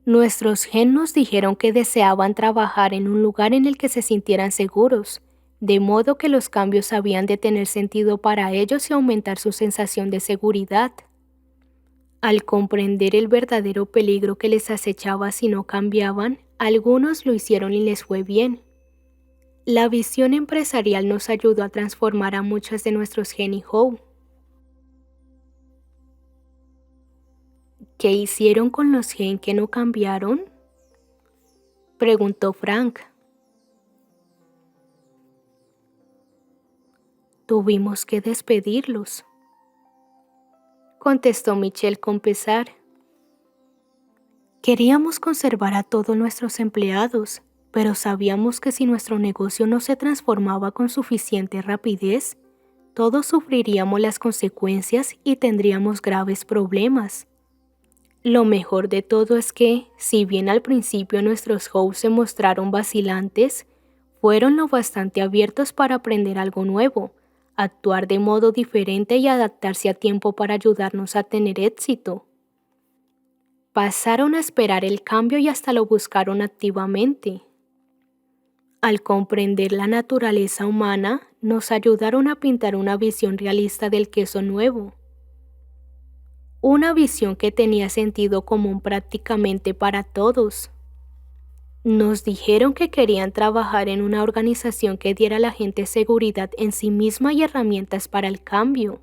Nuestros Gen nos dijeron que deseaban trabajar en un lugar en el que se sintieran seguros, de modo que los cambios habían de tener sentido para ellos y aumentar su sensación de seguridad. Al comprender el verdadero peligro que les acechaba si no cambiaban, algunos lo hicieron y les fue bien. La visión empresarial nos ayudó a transformar a muchos de nuestros Gen y How. ¿Qué hicieron con los Gen que no cambiaron?, preguntó Frank. Tuvimos que despedirlos, contestó Michelle con pesar. Queríamos conservar a todos nuestros empleados, pero sabíamos que si nuestro negocio no se transformaba con suficiente rapidez, todos sufriríamos las consecuencias y tendríamos graves problemas. Lo mejor de todo es que, si bien al principio nuestros hosts se mostraron vacilantes, fueron lo bastante abiertos para aprender algo nuevo, actuar de modo diferente y adaptarse a tiempo para ayudarnos a tener éxito. Pasaron a esperar el cambio y hasta lo buscaron activamente. Al comprender la naturaleza humana, nos ayudaron a pintar una visión realista del queso nuevo. Una visión que tenía sentido común prácticamente para todos. Nos dijeron que querían trabajar en una organización que diera a la gente seguridad en sí misma y herramientas para el cambio.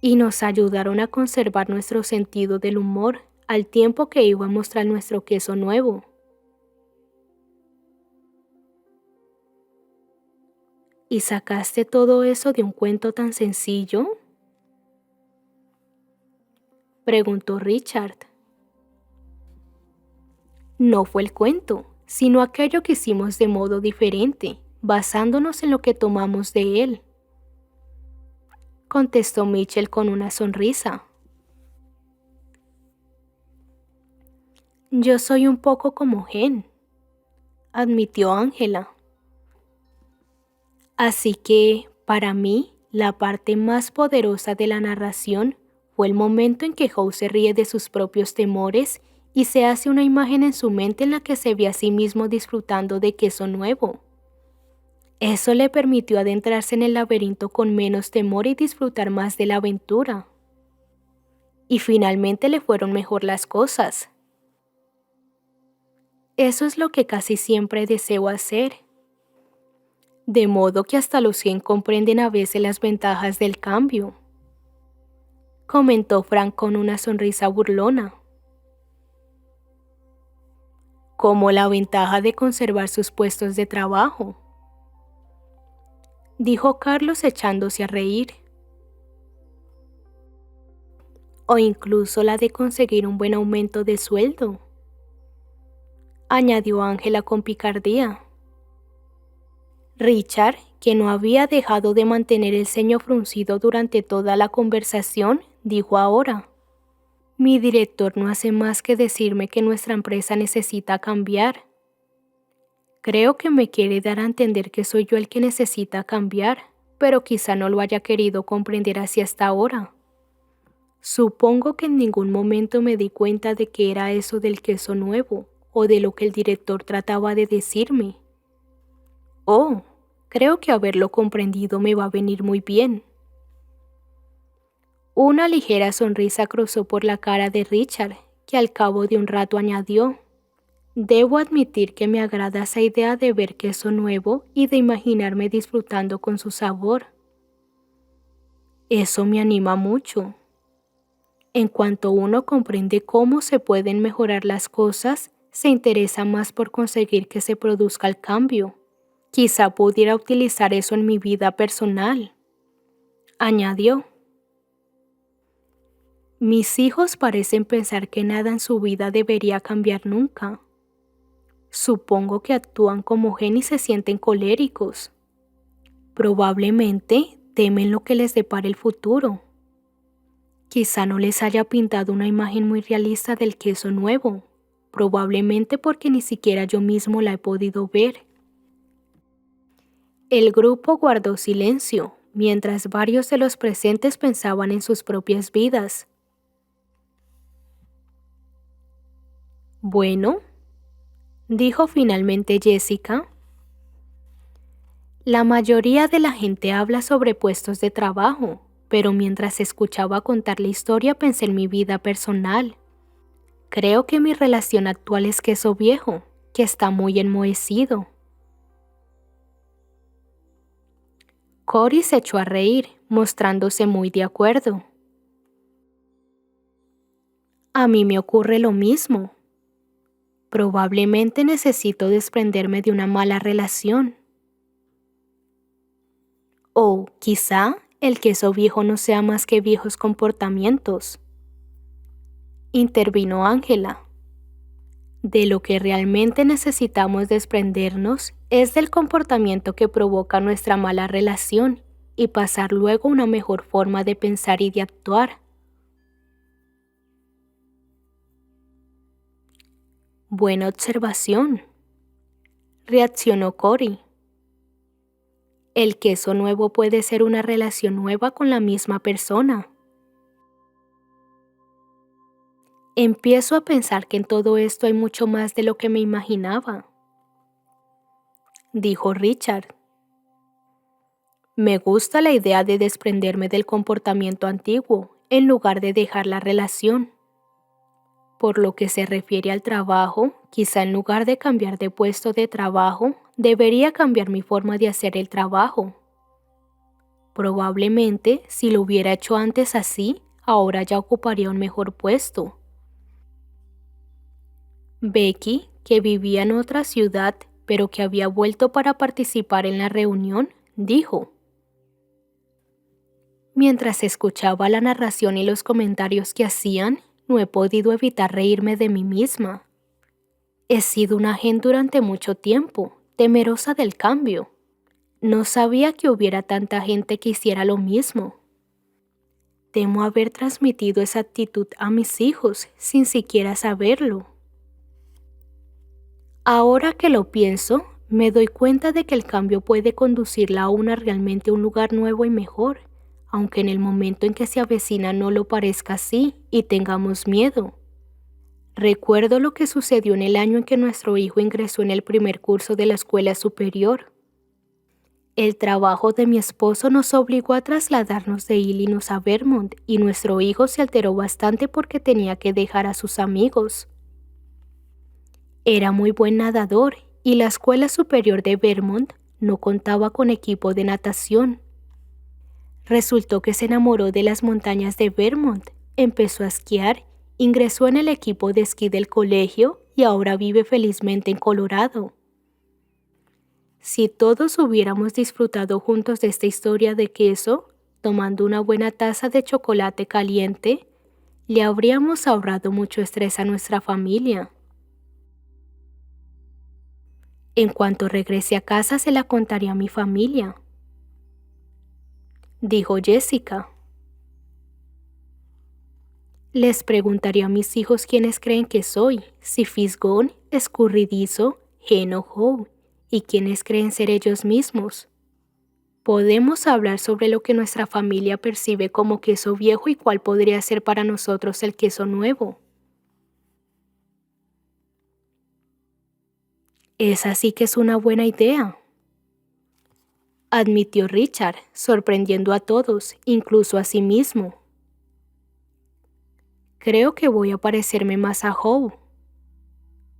Y nos ayudaron a conservar nuestro sentido del humor al tiempo que iba a mostrar nuestro queso nuevo. ¿Y sacaste todo eso de un cuento tan sencillo?, preguntó Richard. No fue el cuento, sino aquello que hicimos de modo diferente, basándonos en lo que tomamos de él, contestó Mitchell con una sonrisa. Yo soy un poco como Gen, admitió Ángela. Así que, para mí, la parte más poderosa de la narración fue el momento en que Howe se ríe de sus propios temores y se hace una imagen en su mente en la que se ve a sí mismo disfrutando de queso nuevo. Eso le permitió adentrarse en el laberinto con menos temor y disfrutar más de la aventura. Y finalmente le fueron mejor las cosas. Eso es lo que casi siempre deseo hacer. De modo que hasta los 100 comprenden a veces las ventajas del cambio, comentó Frank con una sonrisa burlona. Como la ventaja de conservar sus puestos de trabajo, dijo Carlos echándose a reír. O incluso la de conseguir un buen aumento de sueldo, añadió Ángela con picardía. Richard, que no había dejado de mantener el ceño fruncido durante toda la conversación, dijo ahora: Mi director no hace más que decirme que nuestra empresa necesita cambiar. Creo que me quiere dar a entender que soy yo el que necesita cambiar, pero quizá no lo haya querido comprender así hasta ahora. Supongo que en ningún momento me di cuenta de que era eso del queso nuevo, o de lo que el director trataba de decirme. Oh, creo que haberlo comprendido me va a venir muy bien. Una ligera sonrisa cruzó por la cara de Richard, que al cabo de un rato añadió: Debo admitir que me agrada esa idea de ver queso nuevo y de imaginarme disfrutando con su sabor. Eso me anima mucho. En cuanto uno comprende cómo se pueden mejorar las cosas, se interesa más por conseguir que se produzca el cambio. Quizá pudiera utilizar eso en mi vida personal, añadió. Mis hijos parecen pensar que nada en su vida debería cambiar nunca. Supongo que actúan como Gen y se sienten coléricos. Probablemente temen lo que les depara el futuro. Quizá no les haya pintado una imagen muy realista del queso nuevo, probablemente porque ni siquiera yo mismo la he podido ver. El grupo guardó silencio, mientras varios de los presentes pensaban en sus propias vidas. Bueno, dijo finalmente Jessica. La mayoría de la gente habla sobre puestos de trabajo, pero mientras escuchaba contar la historia pensé en mi vida personal. Creo que mi relación actual es queso viejo, que está muy enmohecido. Cory se echó a reír, mostrándose muy de acuerdo. A mí me ocurre lo mismo. Probablemente necesito desprenderme de una mala relación. O quizá el queso viejo no sea más que viejos comportamientos. Intervino Ángela. De lo que realmente necesitamos desprendernos es del comportamiento que provoca nuestra mala relación y pasar luego a una mejor forma de pensar y de actuar. Buena observación, reaccionó Cory. El queso nuevo puede ser una relación nueva con la misma persona. Empiezo a pensar que en todo esto hay mucho más de lo que me imaginaba, dijo Richard. Me gusta la idea de desprenderme del comportamiento antiguo en lugar de dejar la relación. Por lo que se refiere al trabajo, quizá en lugar de cambiar de puesto de trabajo, debería cambiar mi forma de hacer el trabajo. Probablemente, si lo hubiera hecho antes así, ahora ya ocuparía un mejor puesto. Becky, que vivía en otra ciudad, pero que había vuelto para participar en la reunión, dijo: mientras escuchaba la narración y los comentarios que hacían, no he podido evitar reírme de mí misma. He sido una agente durante mucho tiempo, temerosa del cambio. No sabía que hubiera tanta gente que hiciera lo mismo. Temo haber transmitido esa actitud a mis hijos sin siquiera saberlo. Ahora que lo pienso, me doy cuenta de que el cambio puede conducirla a una realmente un lugar nuevo y mejor, aunque en el momento en que se avecina no lo parezca así y tengamos miedo. Recuerdo lo que sucedió en el año en que nuestro hijo ingresó en el primer curso de la escuela superior. El trabajo de mi esposo nos obligó a trasladarnos de Illinois a Vermont y nuestro hijo se alteró bastante porque tenía que dejar a sus amigos. Era muy buen nadador y la escuela superior de Vermont no contaba con equipo de natación. Resultó que se enamoró de las montañas de Vermont, empezó a esquiar, ingresó en el equipo de esquí del colegio y ahora vive felizmente en Colorado. Si todos hubiéramos disfrutado juntos de esta historia de queso, tomando una buena taza de chocolate caliente, le habríamos ahorrado mucho estrés a nuestra familia. En cuanto regrese a casa se la contaré a mi familia, dijo Jessica. Les preguntaré a mis hijos quiénes creen que soy, si fisgón, escurridizo, hen o hoe, y quiénes creen ser ellos mismos. Podemos hablar sobre lo que nuestra familia percibe como queso viejo y cuál podría ser para nosotros el queso nuevo. Esa sí que es una buena idea, admitió Richard, sorprendiendo a todos, incluso a sí mismo. Creo que voy a parecerme más a Howe,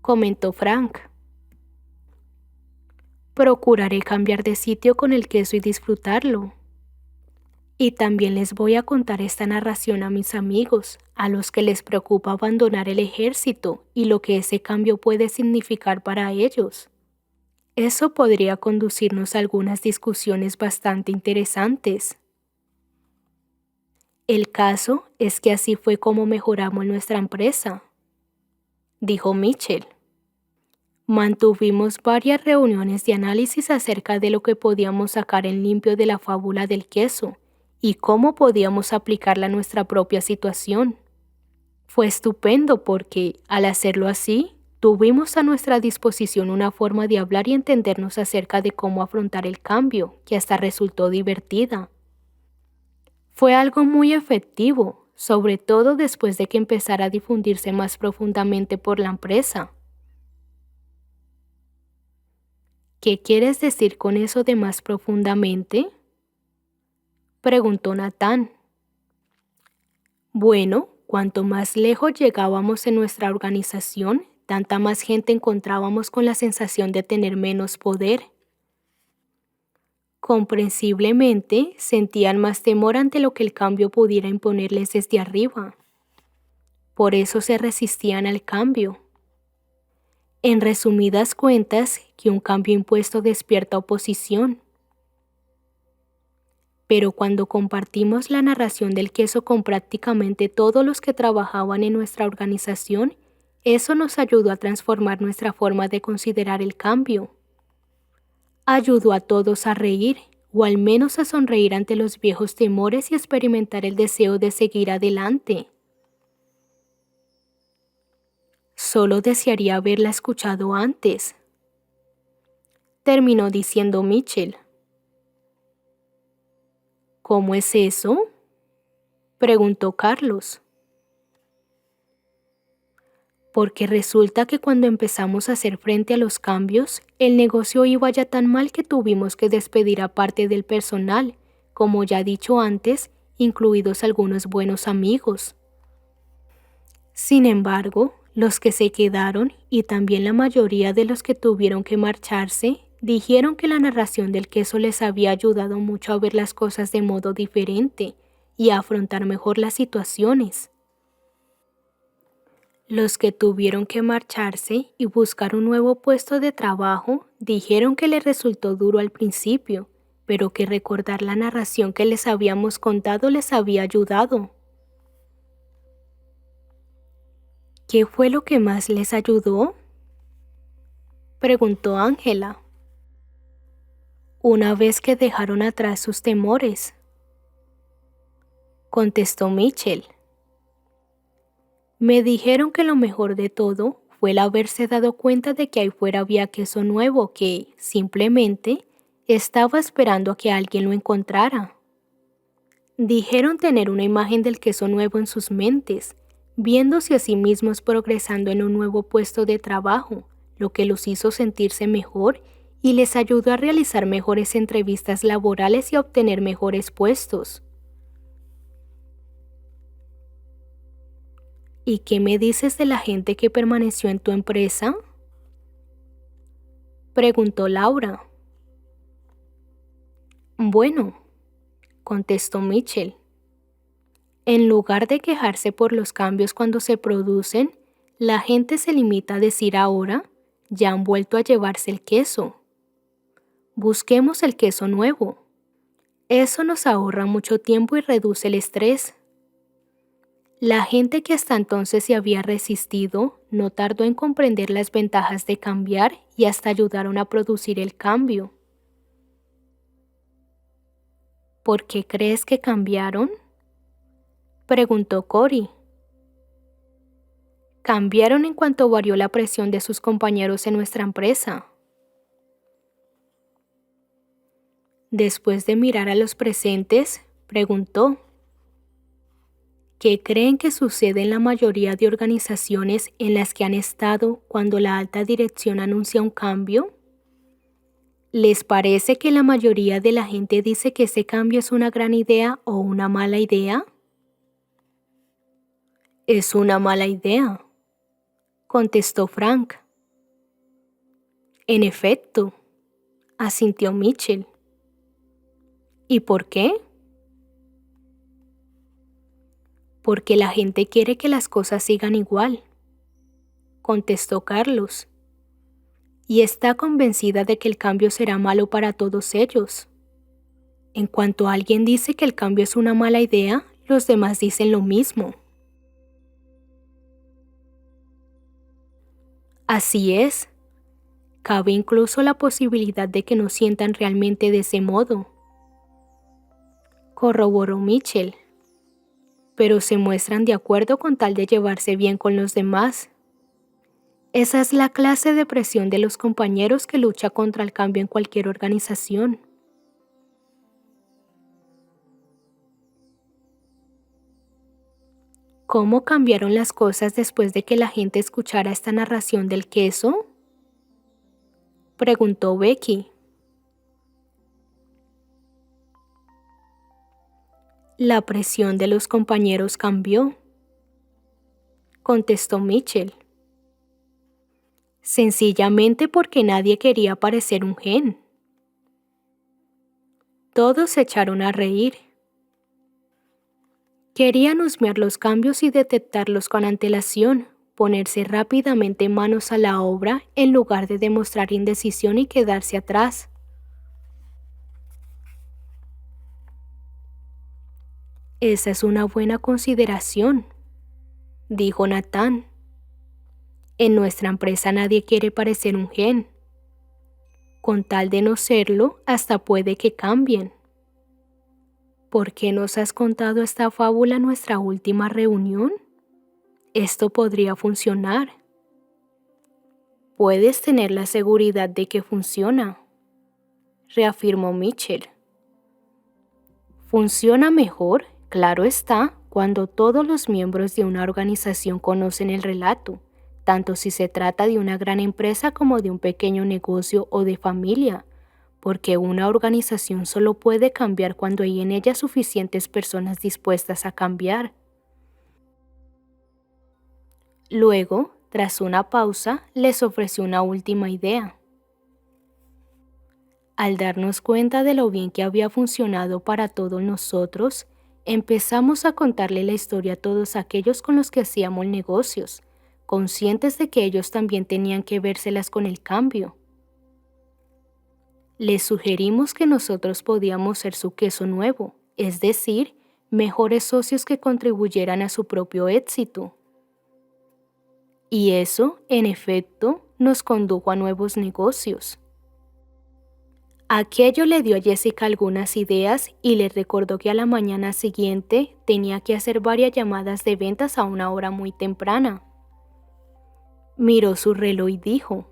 comentó Frank. Procuraré cambiar de sitio con el queso y disfrutarlo. Y también les voy a contar esta narración a mis amigos, a los que les preocupa abandonar el ejército y lo que ese cambio puede significar para ellos. Eso podría conducirnos a algunas discusiones bastante interesantes. El caso es que así fue como mejoramos nuestra empresa, dijo Mitchell. Mantuvimos varias reuniones de análisis acerca de lo que podíamos sacar en limpio de la fábula del queso y cómo podíamos aplicarla a nuestra propia situación. Fue estupendo porque, al hacerlo así, tuvimos a nuestra disposición una forma de hablar y entendernos acerca de cómo afrontar el cambio, que hasta resultó divertida. Fue algo muy efectivo, sobre todo después de que empezara a difundirse más profundamente por la empresa. ¿Qué quieres decir con eso de más profundamente?, preguntó Nathan. Bueno, cuanto más lejos llegábamos en nuestra organización, tanta más gente encontrábamos con la sensación de tener menos poder. Comprensiblemente, sentían más temor ante lo que el cambio pudiera imponerles desde arriba. Por eso se resistían al cambio. En resumidas cuentas, que un cambio impuesto despierta oposición. Pero cuando compartimos la narración del queso con prácticamente todos los que trabajaban en nuestra organización, eso nos ayudó a transformar nuestra forma de considerar el cambio. Ayudó a todos a reír, o al menos a sonreír ante los viejos temores y experimentar el deseo de seguir adelante. Solo desearía haberla escuchado antes, terminó diciendo Mitchell. ¿Cómo es eso?, preguntó Carlos. Porque resulta que cuando empezamos a hacer frente a los cambios, el negocio iba ya tan mal que tuvimos que despedir a parte del personal, como ya he dicho antes, incluidos algunos buenos amigos. Sin embargo, los que se quedaron y también la mayoría de los que tuvieron que marcharse, dijeron que la narración del queso les había ayudado mucho a ver las cosas de modo diferente y a afrontar mejor las situaciones. Los que tuvieron que marcharse y buscar un nuevo puesto de trabajo dijeron que les resultó duro al principio, pero que recordar la narración que les habíamos contado les había ayudado. ¿Qué fue lo que más les ayudó?, preguntó Ángela. Una vez que dejaron atrás sus temores, contestó Mitchell. Me dijeron que lo mejor de todo fue el haberse dado cuenta de que ahí fuera había queso nuevo que, simplemente, estaba esperando a que alguien lo encontrara. Dijeron tener una imagen del queso nuevo en sus mentes, viéndose a sí mismos progresando en un nuevo puesto de trabajo, lo que los hizo sentirse mejor y les ayudó a realizar mejores entrevistas laborales y a obtener mejores puestos. ¿Y qué me dices de la gente que permaneció en tu empresa?, preguntó Laura. Bueno, contestó Mitchell. En lugar de quejarse por los cambios cuando se producen, la gente se limita a decir ahora, ya han vuelto a llevarse el queso. Busquemos el queso nuevo. Eso nos ahorra mucho tiempo y reduce el estrés. La gente que hasta entonces se había resistido no tardó en comprender las ventajas de cambiar y hasta ayudaron a producir el cambio. ¿Por qué crees que cambiaron?, preguntó Cory. Cambiaron en cuanto varió la presión de sus compañeros en nuestra empresa. Después de mirar a los presentes, preguntó: ¿qué creen que sucede en la mayoría de organizaciones en las que han estado cuando la alta dirección anuncia un cambio? ¿Les parece que la mayoría de la gente dice que ese cambio es una gran idea o una mala idea? Es una mala idea, contestó Frank. En efecto, asintió Mitchell. ¿Y por qué? Porque la gente quiere que las cosas sigan igual, contestó Carlos, y está convencida de que el cambio será malo para todos ellos. En cuanto alguien dice que el cambio es una mala idea, los demás dicen lo mismo. Así es. Cabe incluso la posibilidad de que no sientan realmente de ese modo, corroboró Mitchell. Pero se muestran de acuerdo con tal de llevarse bien con los demás. Esa es la clase de presión de los compañeros que lucha contra el cambio en cualquier organización. ¿Cómo cambiaron las cosas después de que la gente escuchara esta narración del queso?, preguntó Becky. La presión de los compañeros cambió, contestó Mitchell. Sencillamente porque nadie quería parecer un gen. Todos se echaron a reír. Querían husmear los cambios y detectarlos con antelación, ponerse rápidamente manos a la obra en lugar de demostrar indecisión y quedarse atrás. Esa es una buena consideración, dijo Natán. En nuestra empresa nadie quiere parecer un gen. Con tal de no serlo, hasta puede que cambien. ¿Por qué nos has contado esta fábula en nuestra última reunión? Esto podría funcionar. Puedes tener la seguridad de que funciona, reafirmó Mitchell. Funciona mejor, claro está, cuando todos los miembros de una organización conocen el relato, tanto si se trata de una gran empresa como de un pequeño negocio o de familia, porque una organización solo puede cambiar cuando hay en ella suficientes personas dispuestas a cambiar. Luego, tras una pausa, les ofreció una última idea. Al darnos cuenta de lo bien que había funcionado para todos nosotros, empezamos a contarle la historia a todos aquellos con los que hacíamos negocios, conscientes de que ellos también tenían que vérselas con el cambio. Les sugerimos que nosotros podíamos ser su queso nuevo, es decir, mejores socios que contribuyeran a su propio éxito. Y eso, en efecto, nos condujo a nuevos negocios. Aquello le dio a Jessica algunas ideas y le recordó que a la mañana siguiente tenía que hacer varias llamadas de ventas a una hora muy temprana. Miró su reloj y dijo: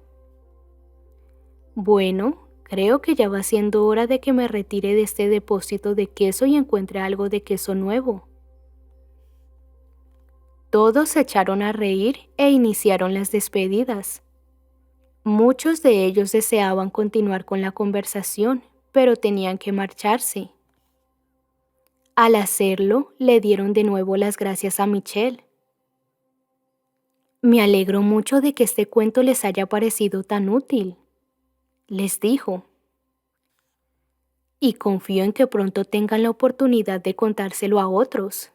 Bueno, creo que ya va siendo hora de que me retire de este depósito de queso y encuentre algo de queso nuevo. Todos se echaron a reír e iniciaron las despedidas. Muchos de ellos deseaban continuar con la conversación, pero tenían que marcharse. Al hacerlo, le dieron de nuevo las gracias a Michelle. Me alegro mucho de que este cuento les haya parecido tan útil, les dijo. Y confío en que pronto tengan la oportunidad de contárselo a otros.